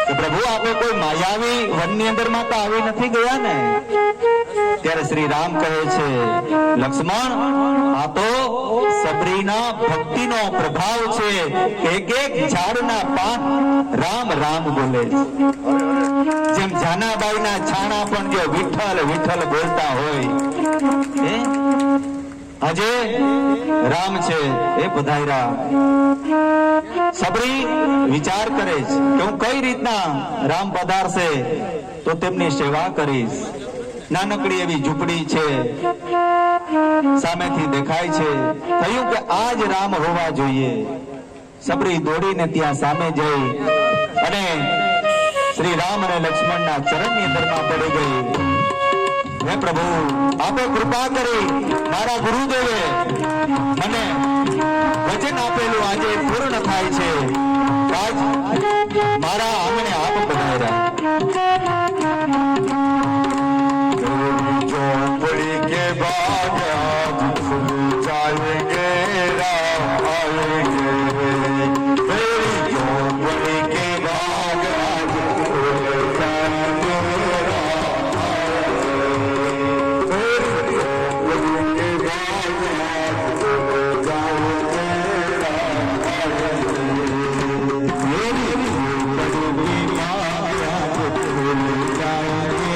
કે પ્રભુ આપણે કોઈ માયાવી વનની અંદરમાં તો આવી નથી ગયા ને. ત્યારે શ્રી રામ કહે છે લક્ષ્મણ, આ તો સબરીના ભક્તિનો પ્રભાવ છે. એક એક ઝાડના પાન રામ રામ બોલે છે. જેમ જાનાબાઈના છાણા પણ જો વિઠ્ઠલ વિઠ્ઠલ બોલતા હોય, આજે રામ છે એ પધાર્યા. સબરી વિચાર કરે છે કે હું કઈ રીતના રામ પધારશે તો તેમની સેવા કરીશ. નાનકડી એવી ઝૂંપડી છે, સામેથી દેખાય છે. થયું કે આ જ રામ હોવા જોઈએ. સબરી દોડીને ત્યાં સામે જઈ અને શ્રી રામ અને લક્ષ્મણના ચરણની અંદરમાં પડી ગઈ. હે પ્રભુ, આપે કૃપા કરી મારા ગુરુદેવે મને વચન આપેલું આજે પૂર્ણ થાય છે. આજ મારા આંગણે આપ પધાર્યા. झोपड़ी के बाद आज फूल जाएंगे, राम आएंगे. मेरी झोपड़ी के बाद आज फूल जाएंगे, राम आएंगे. मेरी झोपड़ी के बाद आज फूल जाएंगे, राम आएंगे. मेरी झोपड़ी की माया फूल जाएंगे.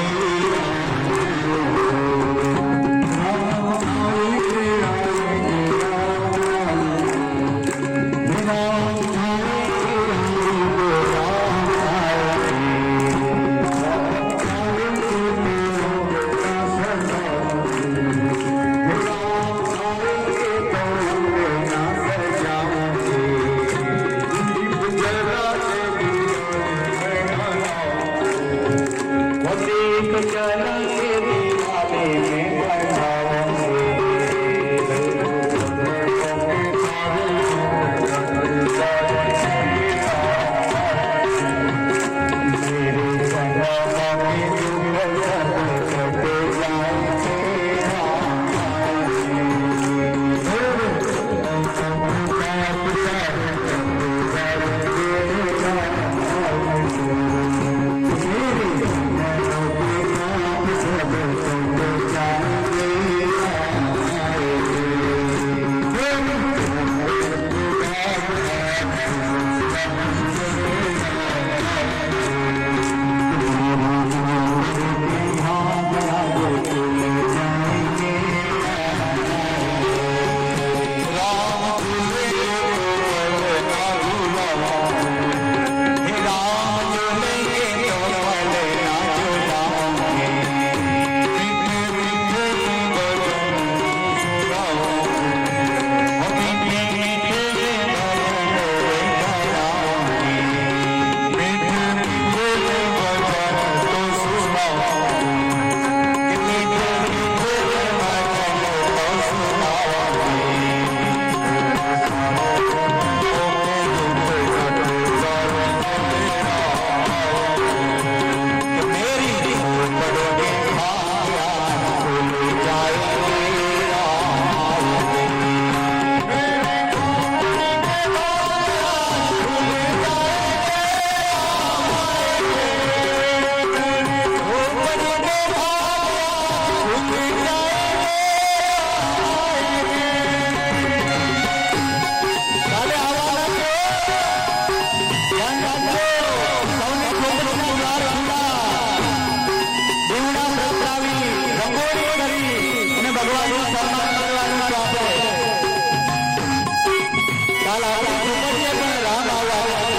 કાલ આપણી ઝુંપડીએ પણ રામ આવ્યા છે.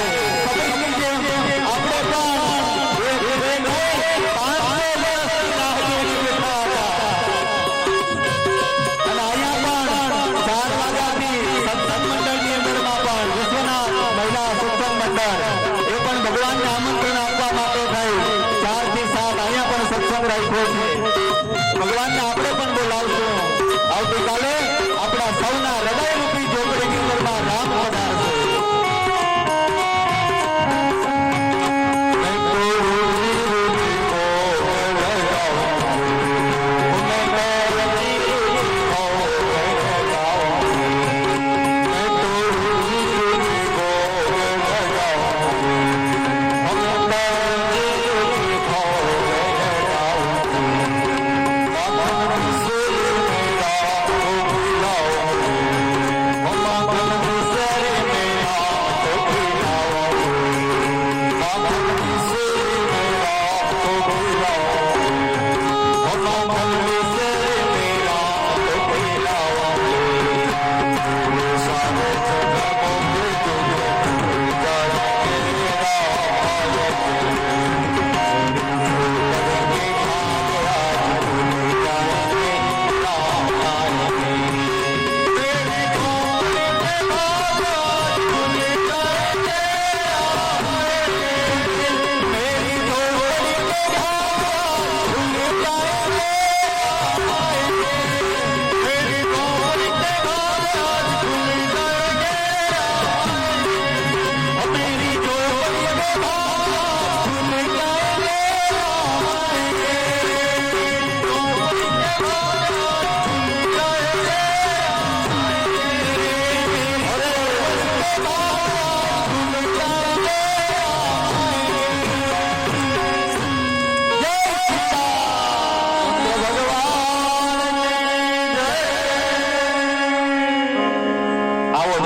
સબરીની જેમ આપણે પણ એક બે નહીં, 500 વર્ષથી રાહ જોઈને બેઠા હતા. અને અહીંયા પણ 4 વાગ્યાથી સત્સંગ મંડળની અંદરમાં પણ વિશ્વનાથ મહિલા સત્સંગ મંડળ એ પણ ભગવાનને આમંત્રણ આપવા માટે થઈ 4 થી 7 અહીંયા પણ સત્સંગ રાખ્યો છે. ભગવાનને આપણે પણ બોલાવશું. આવતીકાલે આપણા સૌના હૃદયરૂપી ઝોપડીની અંદરમાં રામ પધારશે.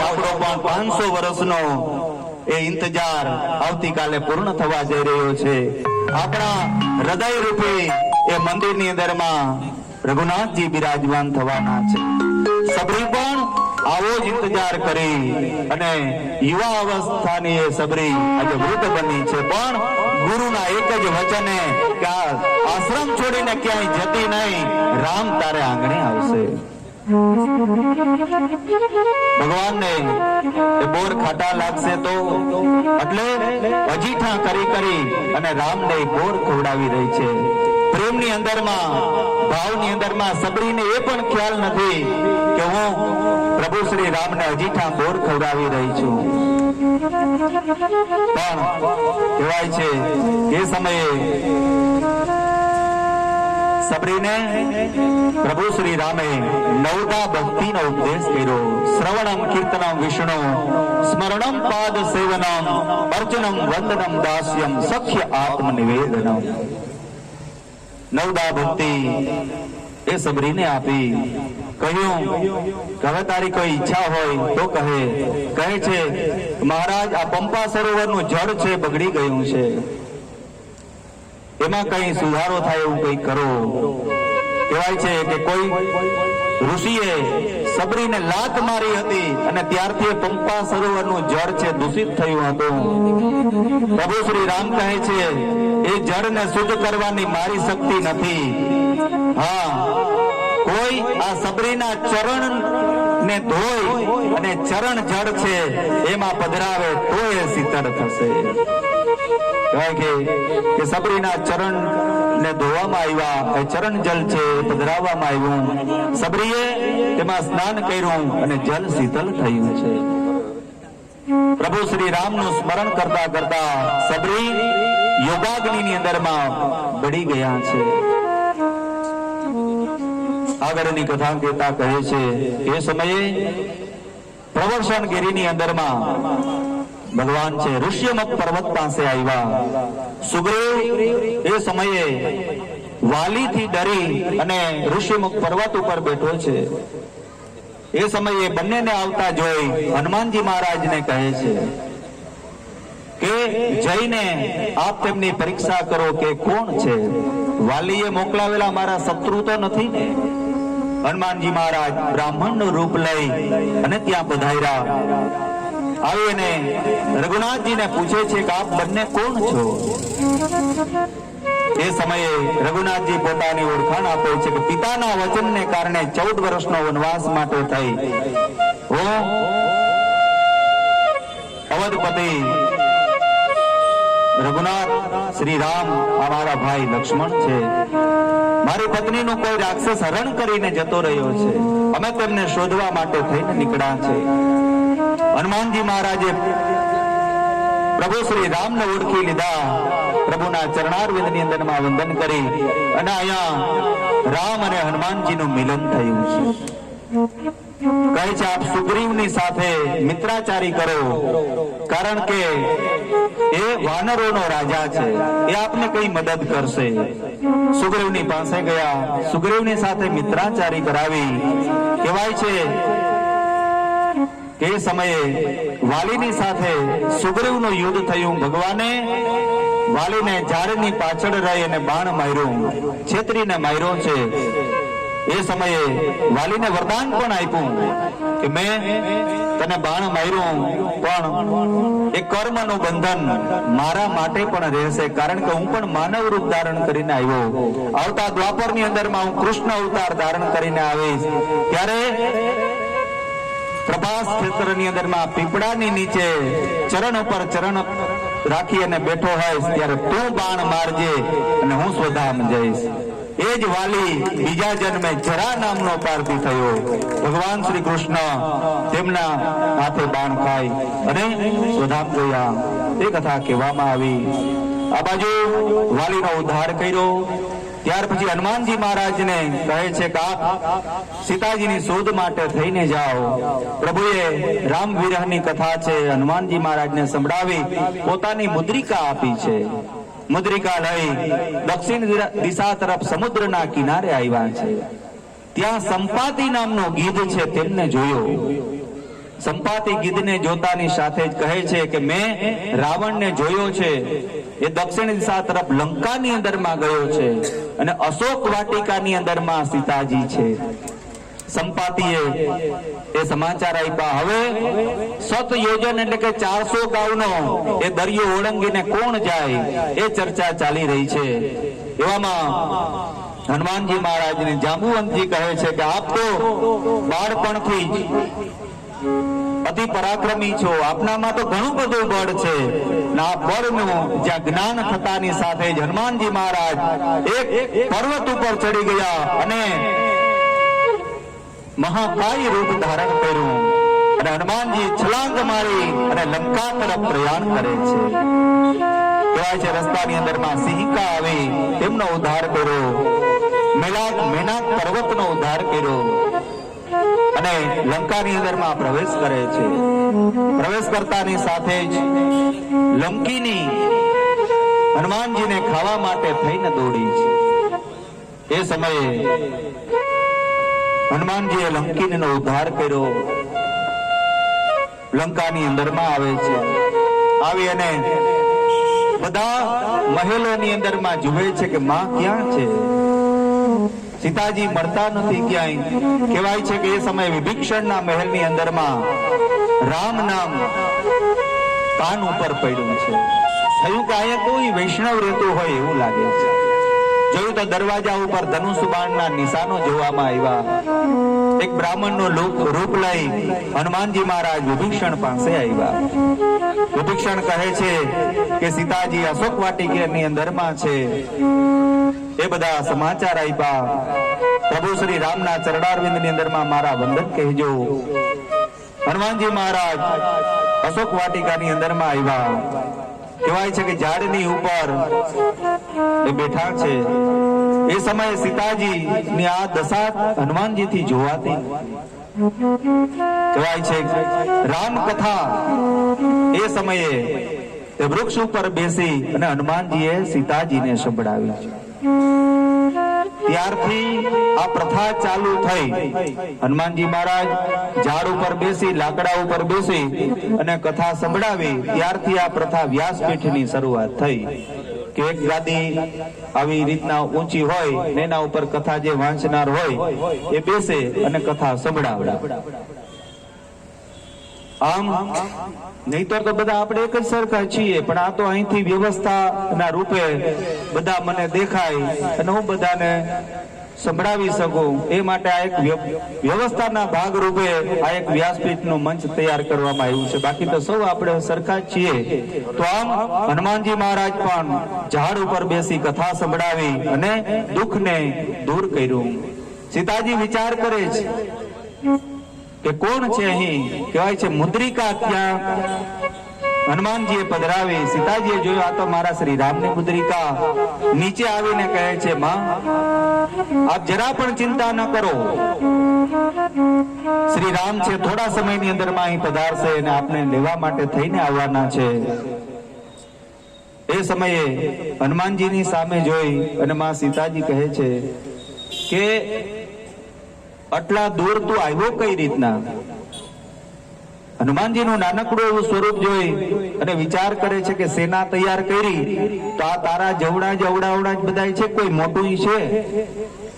આપણો પણ 500 વર્ષનો એ ઇંતજાર આવતીકાલે પૂર્ણ થવા જઈ રહ્યો છે. આપણા હૃદય રૂપે એ મંદિરની અંદરમાં રઘુનાથજી બિરાજમાન થવાના છે. સબરી પણ આવો જ ઇંતજાર કરી અને યુવા અવસ્થાની એ સબરી આજે વૃદ્ધ બની છે, પણ ગુરુના એક જ વચને કે આ આશ્રમ છોડીને ક્યાંય જતી નહીં, રામ તારે આંગણે આવશે. ભગવાનને એ બોર ખાટા લાગશે તો એટલે અજીઠા કરી કરી અને રામને બોર ખવડાવી રહી છે. પ્રેમની અંદરમાં, ભાવની અંદરમાં સબરીને એ પણ ખ્યાલ નથી કે હું પ્રભુ શ્રી રામને અજીઠા બોર ખવડાવી રહી છું. પણ કહેવાય છે એ સમયે સબરીને પ્રભુ શ્રી રામે નવદા ભક્તિનો ઉપદેશ કર્યો. શ્રવણમ કીર્તનમ વિષ્ણુ સ્મરણમ પાદ સેવનમ અર્ચનમ વંદનમ દાસ્યમ સખ્ય આત્મનિવેદનમ. નવદા ભક્તિ એ સબરીને આપી. કહ્યું કે હવે તારી કોઈ ઈચ્છા હોય તો કહે છે મહારાજ, આ પંપા સરોવરનું જળ છે બગડી ગયું છે, એમાં કઈ સુધારો થાય એવું કઈ કરો. કહેવાય છે કે કોઈ ઋષિએ સબરીને લાત મારી હતી અને ત્યારથી પંપા સરોવરનું જળ છે દૂષિત થયું હતું. પ્રભુ શ્રી રામ કહે છે એ જળને શુદ્ધ કરવાની મારી શક્તિ નથી. હા, કોઈ આ સબરીના ચરણ ને ધોઈ અને ચરણ જળ છે એમાં પધરાવે તો એ શીતળ થશે. કે સબરીના ચરણ ને ધોવામાં આવ્યા, એ ચરણ જલ છે પધરાવવામાં આવ્યું. સબરીએ તેમાં સ્નાન કર્યું અને જલ શીતલ થયું છે. પ્રભુ શ્રી રામનું સ્મરણ કરતા કરતા સબરી યોગાગ્નિની અંદરમાં બળી ગયા છે. આગળની કથા કહેતા કહે છે એ સમયે પ્રવર્ષણગીરીની અંદરમાં ભગવાન છે ઋષ્યમુખ પર્વત પાસે આવ્યા. સુગ્રીવ એ સમયે વાલીથી ડરી અને ઋષ્યમુખ પર્વત ઉપર બેઠો છે. એ સમયે બંનેને આવતા જોઈ હનુમાનજી મહારાજને કહે છે કે જઈને આપ તેમની પરીક્ષા કરો કે કોણ છે. વાલીએ મોકલાવેલા મારા શત્રુ તો નથી ને? હનુમાનજી મહારાજ બ્રાહ્મણનું રૂપ લઈ અને ત્યાં પધાર્યા. આવી અને રઘુનાથજીને પૂછે છે કે આપ બંને કોણ છો? એ સમયે રઘુનાથજી પોતાની ઓળખાણ આપે છે કે પિતાના વચનને કારણે 14 વર્ષનો વનવાસ માટે થઈ હું અવધપતિ રઘુનાથ શ્રી રામ અમારા ભાઈ લક્ષ્મણ છે. મારી પત્નીનું કોઈ રાક્ષસ હરણ કરીને જતો રહ્યો છે. અમે તેમને શોધવા માટે થઈને નીકળ્યા છે. હનુમાનજી મહારાજે પ્રભુ શ્રી રામને ઓળખી લીધા. પ્રભુના ચરણારવિંદની અંદરમાં વંદન કરી અને અહીંયા રામ અને હનુમાનજીનું મિલન થયું છે. કહે છે આપ સુગ્રીવની સાથે મિત્રાચારી કરો, કારણ કે એ વાનરોનો રાજા છે, એ આપને કઈ મદદ કરશે. સુગ્રીવની પાસે ગયા, સુગ્રીવની સાથે મિત્રાચારી કરાવી. કહેવાય છે કે એ સમયે વાલીની સાથે સુગ્રીવનું યુદ્ધ થયું. ભગવાને વાલીને ઝાડની પાછળ રહી અને બાણ માર્યું, છેતરીને માર્યો છે. એ સમયે વાલીને વરદાન પણ આપ્યું કે મેં તને બાણ માર્યું, પણ એ કર્મનું બંધન મારા માટે પણ રહેશે, કારણ કે હું પણ માનવ રૂપ ધારણ કરીને આવ્યો. આવતા દ્વાપરની અંદરમાં હું કૃષ્ણ અવતાર ધારણ કરીને આવીશ. ત્યારે પ્રભાસ ક્ષેત્રની અંદરમાં પીપળાની નીચે ચરણ ઉપર ચરણ રાખી અને બેઠો હોઈશ, ત્યારે તું બાણ મારજે અને હું સ્વધામ જઈશ. એ જ વાલી બીજા જન્મે જરા નામનો પારધી થયો. ભગવાન શ્રી કૃષ્ણ તેમના હાથે બાણ ખાઈ અને સ્વધામ ગયા. એ કથા કહેવામાં આવી. આ બાજુ વાલીનો ઉદ્ધાર કર્યો. ત્યાર પછી હનુમાનજી મહારાજને કહે છે કે આપ સીતાજીની શોધ માટે થઈને જાઓ. પ્રભુએ રામ વિરહની કથા છે હનુમાનજી મહારાજને સંભળાવી પોતાની મુદ્રિકા આપી છે. મુદ્રિકા લઈ દક્ષિણ દિશા તરફ સમુદ્રના કિનારે આવ્યા છે. ત્યાં સંપાતિ નામનો ગીધ છે, તેમને જોયો. સંપાતિ ગીધને જોતાની સાથે જ કહે છે કે મેં રાવણને જોયો છે, એ દક્ષિણ દિશા તરફ લંકાની અંદરમાં ગયો છે અને અશોક વાટિકાની અંદરમાં સીતાજી છે. સંપાતિએ એ સમાચાર આપ્યા. હવે 7 યોજન એટલે કે 400 ગાઉનો એ દરિયો ઓળંગીને કોણ જાય એ ચર્ચા ચાલી રહી છે. એવામાં હનુમાનજી મહારાજને જાંબુવંતજી કહે છે કે આપ તો બાળપણથી જ અતિ પરાક્રમી છો, આપનામાં તો ઘણું બધું બળ છે. આ બળનું જ્યાં જ્ઞાન થતાની સાથે જ હનુમાનજી મહારાજ એક પર્વત ઉપર ચડી ગયા અને મહાકાય રૂપ ધારણ કર્યું અને હનુમાનજી છલાંગ મારી અને લંકા તરફ પ્રયાણ કરે છે. કહેવાય છે રસ્તાની અંદરમાં સિંહિકા આવી, તેમનો ઉદ્ધાર કર્યો. મેનાક પર્વતનો ઉદ્ધાર કર્યો અને લંકાની અંદરમાં પ્રવેશ કરે છે. પ્રવેશ કરતાની સાથે જ લંકીની હનુમાનજીને ખાવા માટે થઈને દોડી છે. એ સમયે હનુમાનજીએ લંકીનો ઉદ્ધાર કર્યો. લંકાની અંદરમાં આવે છે. આવી અને બધા મહેલોની અંદરમાં જુએ છે કે માં ક્યાં છે. સીતાજી મળતા નથી ક્યાંય. કહેવાય છે કે એ સમયે વિભીષણના મહેલની અંદરમાં રામ નામ કાન ઉપર પડ્યું છે. થયું કે અહીંયા કોઈ વૈષ્ણવ રહેતું હોય એવું લાગે છે. જોયું તો દરવાજા ઉપર ધનુષ બાણના નિશાનો જોવામાં આવ્યા. એક બ્રાહ્મણનું રૂપ લઈ હનુમાનજી મહારાજ વિભીષણ પાસે આવ્યા. વિભીષણ કહે છે કે સીતાજી અશોક વાટિકાની અંદરમાં છે. એ બધા સમાચાર આપ્યા. પ્રભુ શ્રી રામના ચરણારવિંદની અંદરમાં મારા વંદન કહેજો. હનુમાનજી મહારાજ અશોક વાટિકાની અંદરમાં આવ્યા. કહેવાય છે કે ઝાડની ઉપર એ બેઠા છે. એ સમયે સીતાજી ની આ દશા હનુમાનજી થી જોવાતી. કહેવાય છે રામ કથા એ સમયે તે વૃક્ષ ઉપર બેસી અને હનુમાનજીએ સીતાજીને સંભળાવી છે. ત્યારથી આ પ્રથા ચાલુ થઈ. હનુમાનજી મહારાજ ઝાડ ઉપર બેસી, લાકડા ઉપર બેસી અને કથા સંભળાવી. ત્યારથી આ પ્રથા વ્યાસપીઠની શરૂઆત થઈ કે એક ગાદી આવી રીતના ઊંચી હોય ને એના ઉપર કથા જે વાંચનાર હોય એ બેસે અને કથા સંભળાવે. આમ નહીતર તો બધા આપણે એક જ સરખા છીએ, પણ આ તો અહીંથી વ્યવસ્થાના રૂપે બધા મને દેખાય અને હું બધાને સંભળાવી શકું એ માટે આ એક વ્યવસ્થાના ભાગ રૂપે આ એક વ્યાસપીઠનું મંચ તૈયાર કરવામાં આવ્યું છે. બાકી તો સૌ આપણે સરખા જ છીએ. તો આમ હનુમાનજી મહારાજ પણ ઝાડ ઉપર બેસી કથા સંભળાવી અને દુઃખને દૂર કર્યું. સીતાજી વિચાર કરે છે કે કોણ છે અહીં, કહેવાય છે મુદ્રિકા ત્યાં હનુમાનજીએ પધરાવી. સીતાજીએ જોયું આ તો મારા શ્રી રામની મુદ્રિકા. નીચે આવીને કહે છે, માં આપ જરા પણ ચિંતા ન કરો, શ્રી રામ છે થોડા સમયની અંદરમાં અહીં પધારશે અને આપને લેવા માટે થઈને આવવાના છે. એ સમયે હનુમાનજીની સામે જોઈ અને માં સીતાજી કહે છે કે આટલા દૂર તું આવ્યો કઈ રીતના? હનુમાનજીનું નાનકડું એવું સ્વરૂપ જોઈ અને વિચાર કરે છે કે સેના તૈયાર કરી તો આ તારા જવડા જ બધા છે, કોઈ મોટું છે?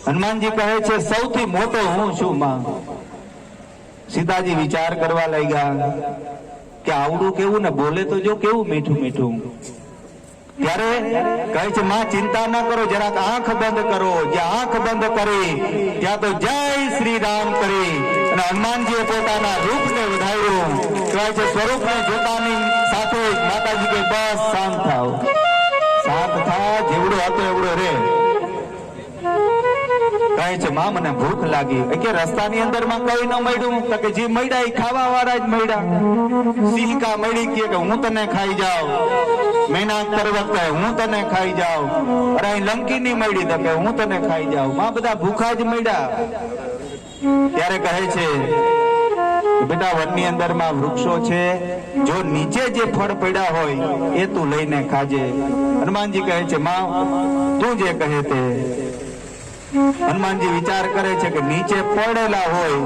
હનુમાનજી કહે છે સૌથી મોટો હું છું માં. સીતાજી વિચાર કરવા લાગ્યા કે આવડું કેવું ને બોલે તો જો કેવું મીઠું મીઠું. ત્યારે કહે છે માં ચિંતા ના કરો, જરાક આંખ બંધ કરો. જે આંખ બંધ કરી ત્યાં તો જય શ્રી રામ કરી અને હનુમાનજીએ પોતાના રૂપને વધાર્યું. કહેવાય છે સ્વરૂપને જોતાની સાથે જ માતાજી કે બસ શાંત થાવ, શાંત થા, જેવડો હતો એવડો રે. કહે છે માં મને ભૂખ લાગી. કે રસ્તાની અંદર માં કઈ ન મળ્યું? તો કે જે મળ્યા એ ખાવા વાળા જ મળ્યા. સિંહકા મળી કે હું તને ખાઈ જાઉં. મેના પર્વત કહે હું તને ખાઈ જાઉં. અરે અહીં લંકી ની મળી તો કે હું તને ખાઈ જાઉં. માં બધા ભૂખા જ મળ્યા. ત્યારે કહે છે બેટા વનની અંદર માં વૃક્ષો છે, જો નીચે જે ફળ પડ્યા હોય એ તું લઈને ખાજે. હનુમાનજી કહે છે માં તું જે કહે તે. હનુમાનજી વિચાર કરે છે કે નીચે પડેલા હોય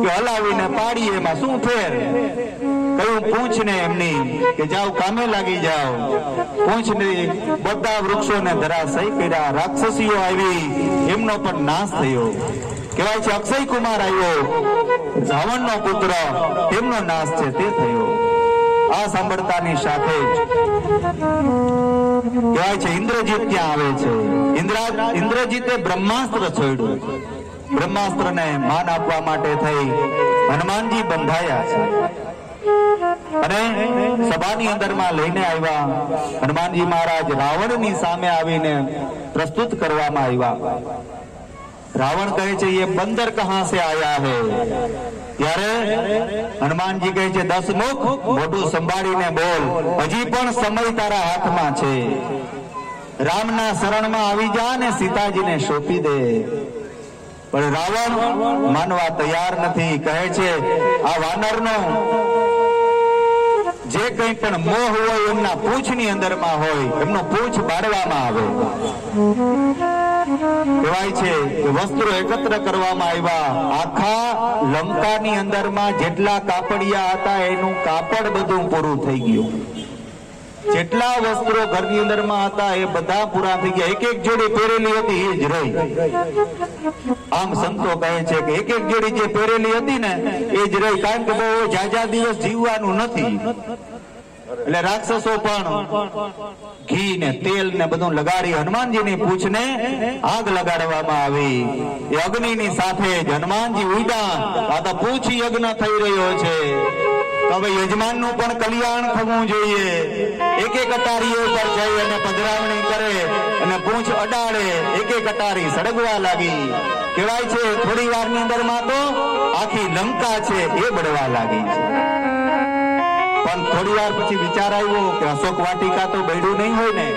કે હલાવીને પાડીએ એમાં શું ફેર? કયું પૂંછ ને એમની કે જાઓ કામે લાગી જાઓ. પૂંછ ને બધા વૃક્ષોને ધરાશય કર્યા. રાક્ષસીઓ આવી, એમનો પણ નાશ થયો. કહેવાય છે અક્ષય કુમાર આવ્યો, રાવણનો પુત્ર, તેમનો નાશ છે તે થયો. આ સાંભળતાની સાથે જ કહેવાય છે ઇન્દ્રજીત ત્યાં આવે છે. ઇન્દ્રજીતે બ્રહ્માસ્ત્ર છોડ્યું. બ્રહ્માસ્ત્રને માન આપવા માટે થઈ હનુમાનજી બંધાયા છે અને સભાની અંદરમાં લઈને આવ્યા. હનુમાનજી મહારાજ રાવણની સામે આવીને પ્રસ્તુત કરવામાં આવ્યા. રાવણ કહે છે ये बंदर कहां से आया है? ત્યારે હનુમાનજી કહે છે 10 મુખ, મોઢું સંભાળીને બોલ, હજી પણ સમય તારા હાથમાં છે. રામના શરણમાં આવી જા ને સીતાજીને સોંપી દે. પણ રાવણ માનવા તૈયાર નથી. કહે છે આ વાનરનો જે કંઈ પણ મોહ હોય એમના પૂંછની અંદરમાં હોય, એમનો પૂંછ બાળવામાં આવે. કહેવાય છે કે વસ્ત્રો એકત્ર કરવામાં આવ્યા. આખા લંકાની અંદરમાં જેટલા કાપડિયા હતા એનું કાપડ બધું પૂરું થઈ ગયું. જેટલા વસ્ત્રો ઘરની અંદરમાં હતા એ બધા પૂરા થઈ ગયા. એક એક જોડી પહેરેલી હતી એ જ રહી. આમ સંતો કહે છે કે એક એક જોડી જે પહેરેલી હતી ને એ જ રહી. કારણ કે બહુ જાજા દિવસ જીવવાનું નથી. એટલે રાક્ષસો પણ ઘી ને તેલ ને બધું લગાડી હનુમાનજીની પૂંછને આગ લગાડવામાં આવી. એ અગ્નિની સાથે જ હનુમાનજી ઉડ્યા. આ તો પૂંછ યજ્ઞ થઈ રહ્યો છે. તો હવે યજમાનનું પણ કલ્યાણ થવું જોઈએ. એક એક અટારીઓ પર જઈ અને પધરાવણી કરે અને પૂંછ અડાડે. એક એક અટારી સળગવા લાગી. કહેવાય છે થોડી વારની અંદરમાં તો આખી લંકા છે એ બળવા લાગી છે. પણ થોડી વાર પછી વિચાર આવ્યો કે અશોક વાટિકા તો બળ્યું નહીં હોય ને,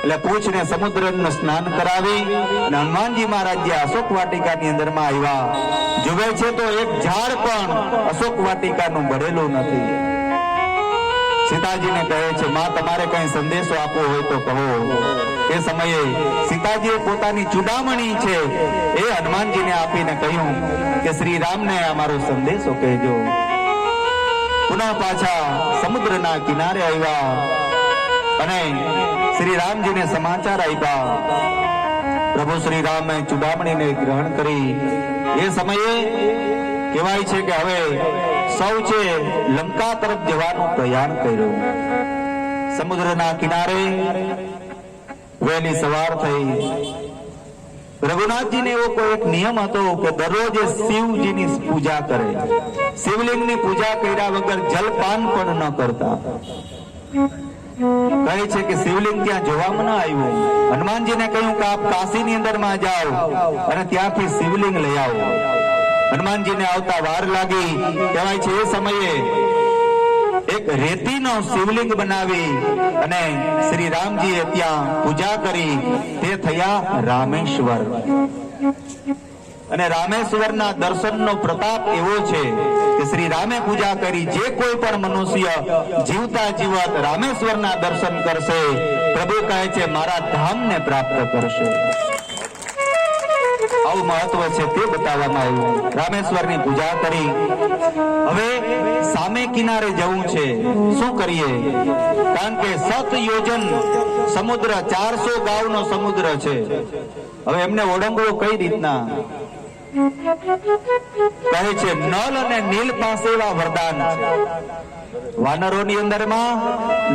એટલે પૂંછને સમુદ્રનું સ્નાન કરાવી અને હનુમાનજી મહારાજ જે અશોક વાટિકાની અંદરમાં આવ્યા. જુએ છે તો એક ઝાડ પણ અશોક વાટિકાનું બળેલું નથી. સીતાજીને કહે છે માં તમારે કઈ સંદેશો આપવો હોય તો કહો. એ સમયે સીતાજીએ પોતાની ચુડામણી છે એ હનુમાનજીને આપીને કહ્યું કે શ્રી રામને અમારો સંદેશો કહેજો. પુનઃ પાછા સમુદ્રના કિનારે આવ્યા અને શ્રી રામજીને સમાચાર આપ્યા. પ્રભુ શ્રી રામે ચુડામણીને ગ્રહણ કરી. એ સમયે કહેવાય છે કે હવે સૌ છે લંકા તરફ જવાનું પ્રયાણ કર્યું. સમુદ્રના કિનારે વહેલી સવાર થઈ. રઘુનાથજીને એવો કોઈ એક નિયમ હતો કે દરરોજ શિવજીની પૂજા કરે. શિવલિંગની પૂજા કર્યા વગર જલપાન પણ ન કરતા. કહે છે કે શિવલિંગ ત્યાં જોવામાં ન આવ્યું. હનુમાનજીને કહ્યું કે આપ કાશીની અંદરમાં જાઓ અને ત્યાંથી શિવલિંગ લઈ આવો. હનુમાનજીને આવતા વાર લાગી. કહેવાય છે એ સમયે એક રેતીનો શિવલિંગ બનાવી અને શ્રી રામજીએ ત્યાં પૂજા કરી. તે થયા રામેશ્વર. અને રામેશ્વરના દર્શનનો પ્રતાપ એવો છે કે શ્રી રામે પૂજા કરી. જે કોઈ પણ મનુષ્ય જીવતા જીવત રામેશ્વરના દર્શન કરશે, પ્રભુ કહે છે મારા ધામને પ્રાપ્ત કરશે. આવું મહત્વ છે તે બતાવવામાં આવ્યું. રામેશ્વરની પૂજા કરી. હવે સામે કિનારે જવું છે. શું કરીએ? કારણ કે 7 યોજન સમુદ્ર, 400 ગાવનો સમુદ્ર છે. હવે એમને ઓળંગવો કઈ રીતના? કહે છે નલ અને નીલ પાસે એવા વરદાન છે. વાનરોની અંદરમાં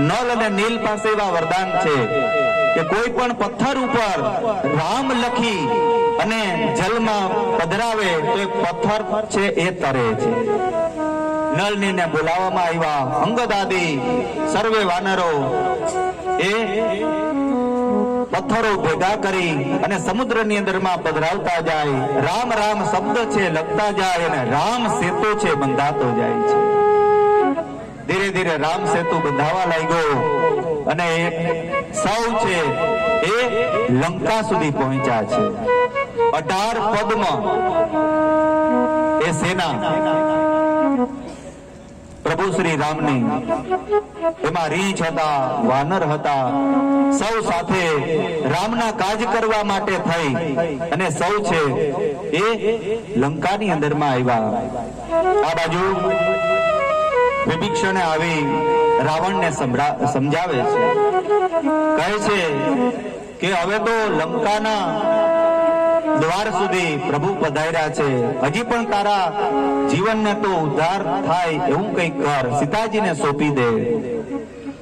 નલ અને નીલ પાસે એવા વરદાન છે કે કોઈ પણ પથ્થર ઉપર રામ લખી અને જલમાં પધરાવે તો એ પથ્થર છે એ તરે છે. નળનીને બોલાવવામાં આવ્યા. અંગદ આદિ સર્વે વાનરો એ પથ્થરો ભેગા કરી અને સમુદ્રની અંદરમાં પધરાવતા જાય. રામ રામ શબ્દ છે લખતા જાય અને રામ સેતુ છે બંધાતો જાય છે. ધીરે ધીરે રામ સેતુ બંધાવા લાગ્યો અને સૌ છે એ લંકા સુધી પહોંચ્યા છે. 18 પદમાં એ સેના પ્રભુ શ્રી રામની, એમાં રીંછ હતા, વાનર હતા, સૌ સાથે રામના કાજ કરવા માટે થઈ અને સૌ છે એ લંકાની અંદરમાં આવ્યા. આ બાજુ વિભીષણે આવી રાવણને સમજાવે છે. કહે છે કે હવે તો લંકાના દ્વાર સુધી પ્રભુ પધાર્યા છે. હજી પણ તારા જીવનને તો ઉદ્ધાર થાય એવું કંઈક કર, સીતાજીને સોંપી દે.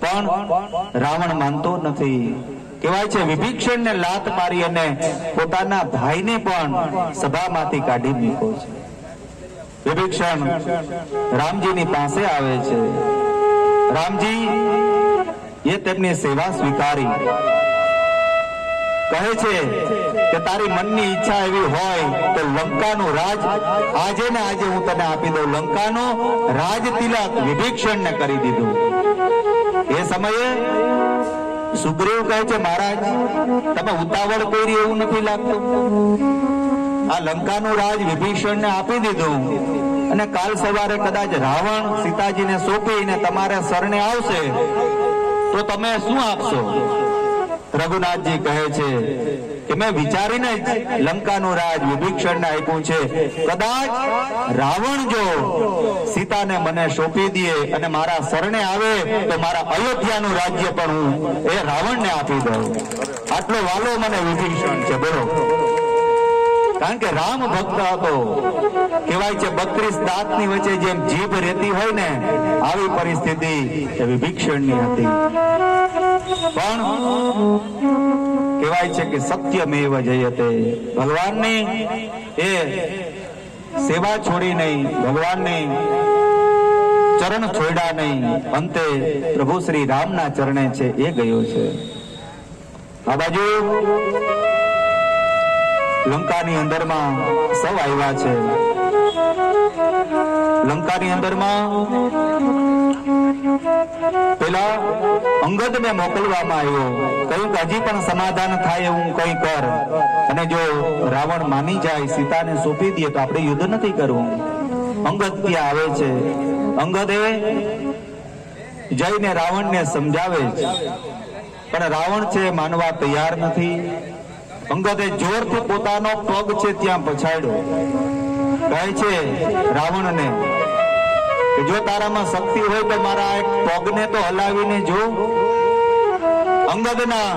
પણ રાવણ માનતો નથી. કહેવાય છે વિભીષણને લાત મારી અને પોતાના ભાઈને પણ સભામાંથી કાઢી મૂક્યો છે. વિભીષણ રામજીની પાસે આવે છે. રામજી એ તેમની સેવા સ્વીકારી. કહે છે કે તારી મનની ઈચ્છા એવી હોય તો લંકાનું રાજ આજે ને આજે હું તને આપી દઉં. લંકાનો રાજ તિલક વિભીષણને કરી દીધું. એ સમયે સુગ્રીવ કહે છે મહારાજ તમે ઉતાવળ કરી એવું નથી લાગતું. આ લંકાનું રાજ વિભીષણને આપી દીધું અને કાલ સવારે કદાચ રાવણ સીતાજીને સોંપીને તમારે શરણે આવશે તો તમે શું આપશો? રઘુનાથજી કહે છે કે મેં વિચારીને જ લંકાનું રાજ વિભીષણને આપ્યું છે. કદાચ રાવણ જો સીતાને મને સોંપી દે અને મારા શરણે આવે તો મારા અયોધ્યાનું રાજ્ય પણ હું એ રાવણને આપી દઉં. આટલો વાલો મને વિભીષણ છે. બોલો, કારણ કે રામ ભક્ત હતો. કહેવાય છે 32 દાંતની વચ્ચે જેમ જીભ રહેતી હોય ને આવી પરિસ્થિતિ એ વિભીષણની હતી. પણ કહેવાય છે કે સત્યમેવ જયતે. ભગવાનની એ સેવા છોડી નહીં, ભગવાનની ચરણ છોડ્યા નહીં. અંતે પ્રભુ શ્રી રામના ચરણે છે એ ગયો છે. આ બાજુ લંકાની અંદરમાં સૌ આવ્યા છે. લંકાની અંદરમાં પેલા અંગદને મોકલવામાં આવ્યો. કહ્યું કે હજી પણ સમાધાન થાય એવું કંઈ કર, અને જો રાવણ માની જાય સીતાને સોંપી દે તો આપણે યુદ્ધ નથી કરવું. અંગદ ત્યાં આવે છે. અંગદે જઈને રાવણને સમજાવે છે પણ રાવણ છે માનવા તૈયાર નથી. અંગદે જોરથી પોતાનો પગ છે ત્યાં પછાડ્યો. કહે છે રાવણને કે જો તારામાં શક્તિ હોય તો મારા એક પગને તો હલાવીને જો. અંગદના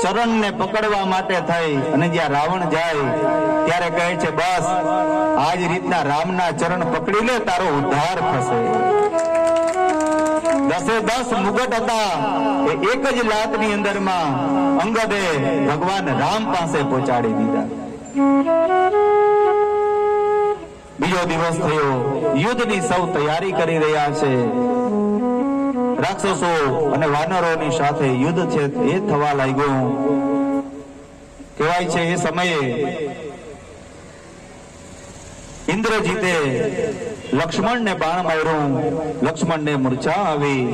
ચરણને પકડવા માટે થઈ અને જ્યાં રાવણ જાય ત્યારે કહે છે બસ આ જ રીતના રામના ચરણ પકડી લે, તારો ઉદ્ધાર થશે. 10 મુગટ હતા એ એક જ લાતની અંદરમાં અંગદે ભગવાન રામ પાસે પહોંચાડી દીધા. બીજો દિવસ થયો, યુદ્ધની સૌ તૈયારી કરી રહ્યા છે. રાક્ષસો અને વાનરોની સાથે યુદ્ધ છે એ થવા લાગ્યું. કહેવાય છે એ સમયે ઇન્દ્રજીતે લક્ષ્મણને બાણ માર્યું. લક્ષ્મણને મૂર્છા આવી.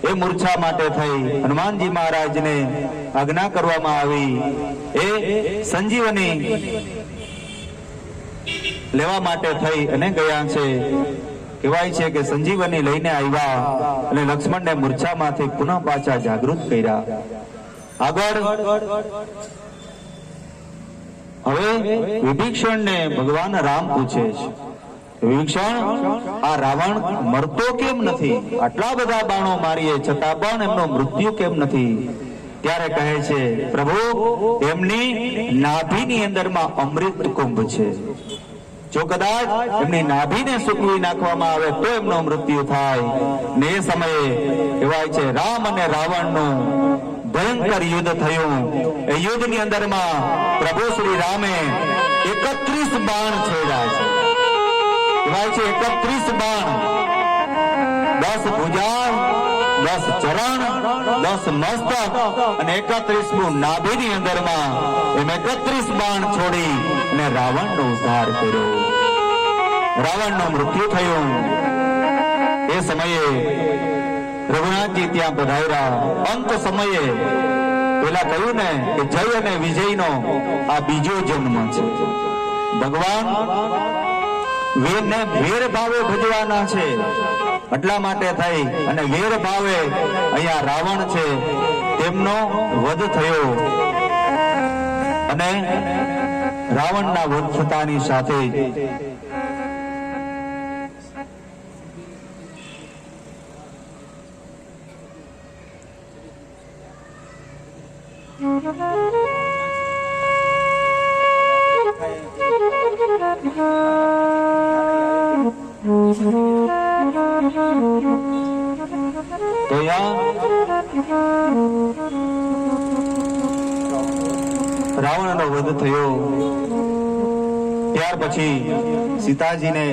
એ મૂર્છા માટે થઈ હનુમાનજી મહારાજને આજ્ઞા કરવામાં આવી. એ સંજીવની લેવા માટે થઈ અને ગયા છે. કહેવાય છે કે સંજીવની લઈને આવ્યા અને લક્ષ્મણને મૂર્છામાંથી પુનઃ પાછા જાગૃત કર્યા. આગળ હવે વિભીષણને ભગવાન રામ પૂછે છે, વિભીષણ, આ રાવણ મરતો કેમ નથી? આટલા બધા બાણો મારીએ છતાં પણ એમનો મૃત્યુ કેમ નથી? ત્યારે કહે છે, પ્રભુ, એમની નાભીની અંદરમાં અમૃત કુંભ છે. જો કદાચ એમની નાભીને સૂકવી નાખવામાં આવે તો એમનો મૃત્યુ થાય. ને એ સમયે કહેવાય છે રામ અને રાવણનું ભયંકર યુદ્ધ થયું. એ યુદ્ધની અંદરમાં પ્રભુ શ્રી રામે 31 બાણ છોડ્યા છે. કહેવાય છે 31 બાણ, 10 ભુજા, 10 ચરણ, 10 મસ્તક અને 31મું નાભીની અંદરમાં એમ 31 બાણ છોડી અને રાવણનો ઉદ્ધાર કર્યો. રાવણનું મૃત્યુ થયું. એ સમયે રઘુનાથજી ત્યાં પધાર્યા. અંત સમયે પેલા કહ્યું ને કે જય અને વિજયનો આ બીજો જન્મ છે. ભગવાન વેરને વેર ભાવે ભજવાના છે. એટલા માટે થઈ અને વેર ભાવે અહીંયા રાવણ છે તેમનો વધ થયો. અને રાવણના વધ થતાની સાથે તો રાવણનો વધ થયો. ત્યાર પછી સીતાજીને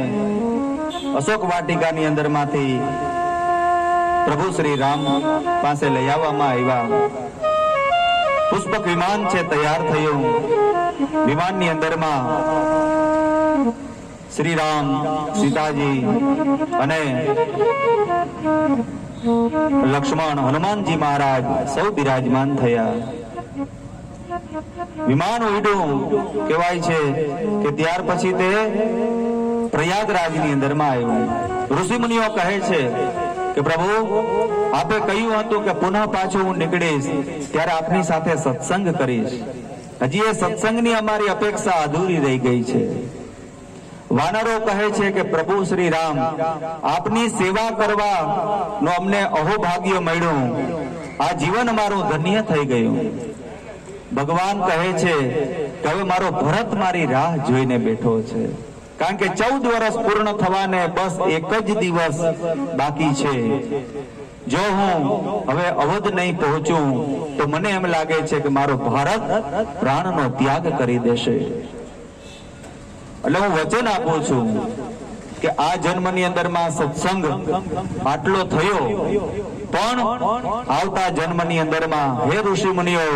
અશોક વાટિકાની અંદરમાંથી પ્રભુ શ્રી રામ પાસે લઈ આવવામાં આવ્યા. પુષ્પક વિમાન છે તૈયાર થયું. વિમાનની અંદરમાં શ્રી રામ, સીતાજી અને લક્ષ્મણ, હનુમાનજી મહારાજ સૌ બિરાજમાન થયા. વિમાન ઉડ્યું. કહેવાય છે કે ત્યાર પછી તે પ્રયાગરાજની અંદરમાં આવ્યું. ઋષિમુનિઓ કહે છે કે પ્રભુ, આપે કહ્યું હતું કે પુનઃ પાછું હું નીકળીશ ત્યારે આપની સાથે સત્સંગ કરીશ. હજી એ સત્સંગની અમારી અપેક્ષા અધૂરી રહી ગઈ છે. વાનરો કહે છે કે પ્રભુ શ્રી રામ, આપની સેવા કરવા નો અમને અહોભાગ્ય મળ્યું. આ જીવન મારું ધન્ય થઈ ગયું. ભગવાન કહે છે કે હવે મારો ભરત મારી રાહ જોઈને બેઠો છે. કારણ કે 14 વર્ષ પૂર્ણ થવાને બસ એક જ દિવસ બાકી છે. જો હું હવે અવધ નહીં પહોંચું તો મને એમ લાગે છે કે મારો ભારત પ્રાણનો ત્યાગ કરી દેશે. એટલે હું વચન આપું છું કે આ જન્મની અંદરમાં સત્સંગ આટલો થયો, પણ આવતા જન્મની અંદરમાં હે ઋષિ મુનિઓ,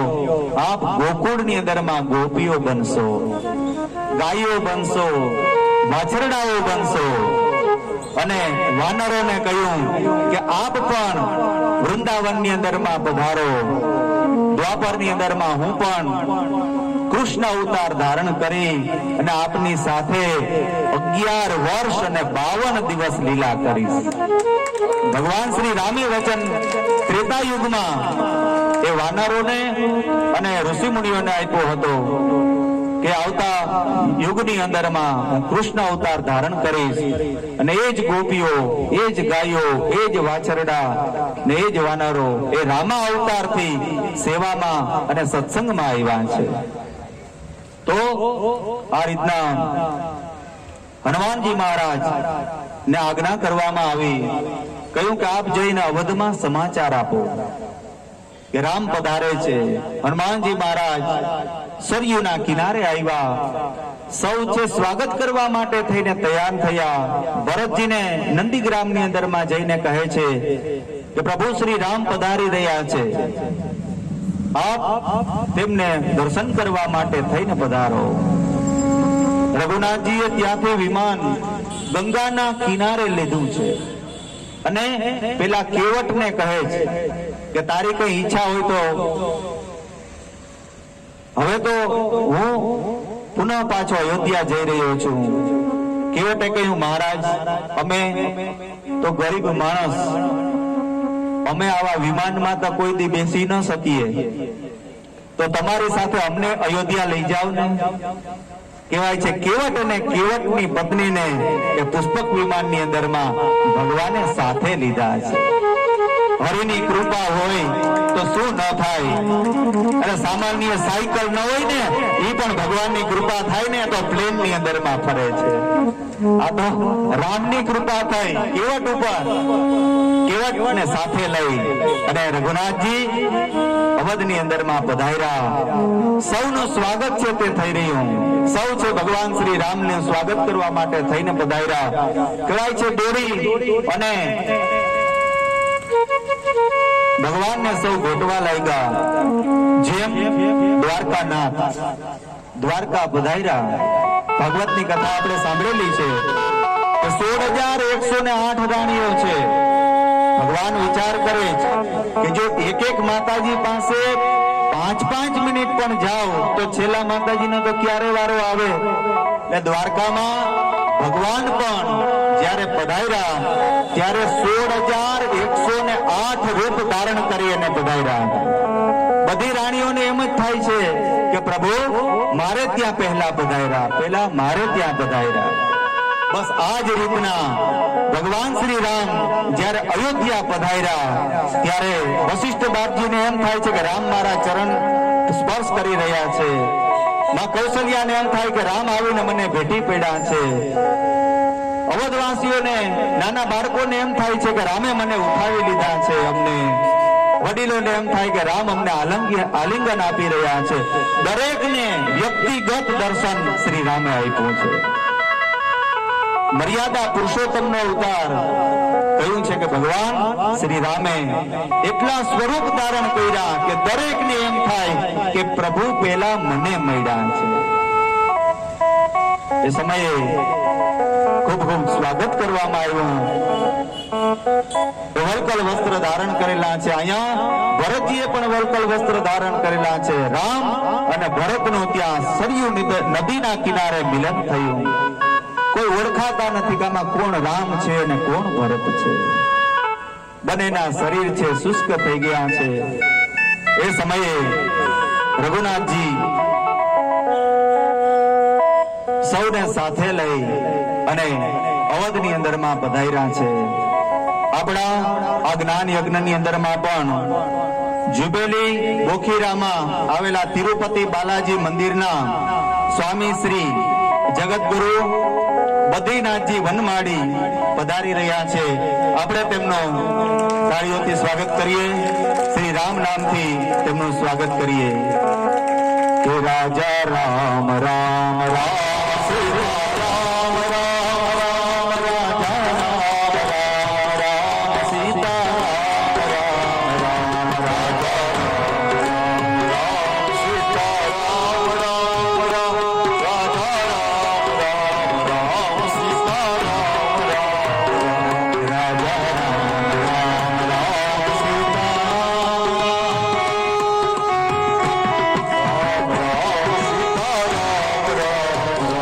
આપ ગોકુળની અંદરમાં ગોપીઓ બનશો, ગાયો બનશો, વાછરડાઓ બનશો. અને વાનરોને કહ્યું કે આપ પણ વૃંદાવનની અંદરમાં પધારો. દ્વાપરની અંદરમાં હું પણ કૃષ્ણ અવતાર ધારણ કરી અને આપની સાથે 11 વર્ષ અને 52 દિવસ લીલા કરીશ. ભગવાન શ્રી રામે વચન ત્રેતા યુગમાં એ વાનરોને અને ઋષિ મુનિઓને આપ્યો હતો કે આવતા યુગની અંદરમાં હું કૃષ્ણ અવતાર ધારણ કરીશ અને એ જ ગોપીઓ, એ જ ગાયો, એ જ વાછરડા ને એ જ વાનરો એ રામા અવતારથી સેવામાં અને સત્સંગમાં આવ્યા છે. તો આ રીતના હનુમાનજી મહારાજ ને આજ્ઞા કરવામાં આવી, કહ્યું કે આપ જઈને અવધમાં સમાચાર આપો કે રામ પધારે છે. હનુમાનજી મહારાજ સરયુના કિનારે આવ્યા, સૌ છે સ્વાગત કરવા માટે થઈને તૈયાર થયા. ભરતજીને નંદીગ્રામની અંદરમાં જઈને કહે છે કે પ્રભુ શ્રી રામ પધારી રહ્યા છે, આપ તેમને દર્શન કરવા માટે થઈને પધારો. રઘુનાથજીએ ત્યાંથી વિમાન ગંગાના કિનારે લીધું છે અને પેલા કેવટને કહે છે કે તારી કઈ ઈચ્છા હોય તો હવે તો હું પુનઃ પાછો અયોધ્યા જઈ રહ્યો છું. કેવટે કહ્યું, મહારાજ અમે તો ગરીબ માણસ, અમે આવા વિમાનમાં તો કોઈ દી બેસી ન શકીએ, તો તમારી સાથે અમને અયોધ્યા લઈ જાવ ને. કહેવાય છે કેવટ અને કેવટની પત્નીને એ પુષ્પક વિમાનની અંદરમાં ભગવાને સાથે લીધા છે. હરિની કૃપા હોય તો શું ન થાય, અને સામાન્ય સાયકલ ન હોય ને એ પણ ભગવાનની કૃપા થાય ને તો પ્લેન ની અંદરમાં ફરે છે. આ તો રામની કૃપા થઈ કેવટ ઉપર, કેવટને સાથે લઈ અને રઘુનાથજી અવધની અંદરમાં પધાર્યા. સૌનું સ્વાગત છે તે થઈ રહ્યું, સૌ છે ભગવાન શ્રી રામને સ્વાગત કરવા માટે થઈને પધાર્યા. કહેવાય છે દોરી અને ભગવાનને સૌ ગોતવા લાગ્યા. જેમ દ્વારકાનાથ દ્વારકા પધાર્યા. ભાગવતની કથા આપણે સાંભળેલી છે કે 16,108 રાણીઓ છે. ભગવાન વિચાર કરે છે કે જો એક એક માતાજી પાસે 5-5 મિનિટ પણ જાઓ તો છેલ્લા માતાજીનો તો ક્યારે વારો આવે. એટલે દ્વારકામાં ભગવાન પણ જ્યારે પધાર્યા ત્યારે 16,108 રૂપ ધારણ કરી અને પધાર્યા. બધી રાણીઓને એમ જ થાય છે કે પ્રભુ મારે ત્યાં પહેલા પધાર્યા, પહેલા મારે ત્યાં પધાર્યા. બસ આ જ રીતના ભગવાન શ્રી રામ જ્યારે અયોધ્યા પધાર્યા ત્યારે વશિષ્ઠ બાપજીને એમ થાય છે કે રામ મારા ચરણ સ્પર્શ કરી રહ્યા છે. માં કૌશલ્યાને એમ થાય કે રામ આવીને મને ભેટી પડ્યા છે. અવધવાસીઓને, નાના બાળકોને એમ થાય છે કે રામે મને ઉઠાવી લીધા છે. અમને વડીલોને એમ થાય કે રામ અમને આલિંગન આપી રહ્યા છે. દરેકને વ્યક્તિગત દર્શન શ્રી રામે આપ્યું છે. મર્યાદા પુરુષોત્તમનો અવતાર કહ્યું છે કે ભગવાન શ્રી રામે એટલા સ્વરૂપ ધારણ કર્યા કે દરેકને એમ થાય કે પ્રભુ પહેલા મને મળ્યા છે. એ સમયે ખૂબ ખૂબ સ્વાગત કરવામાં આવ્યું. વલકલ વસ્ત્ર ધારણ કરેલા છે. અહીંયા ભરતજીએ પણ વલકલ વસ્ત્ર ધારણ કરેલા છે. રામ અને ભરતનું ત્યાં સરયુ નદીના કિનારે મિલન થયું. કોઈ ઓળખાતા નથી કે આમાં કોણ રામ છે અને કોણ ભરત છે. બંનેના શરીર છે શુષ્ક થઈ ગયા છે. એ સમયે રઘુનાથજી સૌને સાથે લઈ અને અવધની અંદરમાં પધાર્યા છે. આપણા આ જ્ઞાન યજ્ઞની અંદરમાં પણ જુબેલી બોખીરામાં આવેલા તિરુપતિ બાલાજી મંદિરના સ્વામી શ્રી જગતગુરુ બદ્રીનાથજી વનમાળી પધારી રહ્યા છે. આપણે તેમનો તાળીઓથી સ્વાગત કરીએ. શ્રી રામ નામથી તેમનું સ્વાગત કરીએ. કે રાજા રામ રામ રામ શ્રી રામ રામ રામ રાજા રામ રામ રામ સીતા રામ રામ રાજા રામ રામ સીતા રામ રામ રામ રાજા રામ રામ રામ સીતા રામ રામ રાજા રામ રામ સીતા રામ રામ સીતા રામ રામ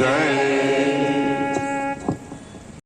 જય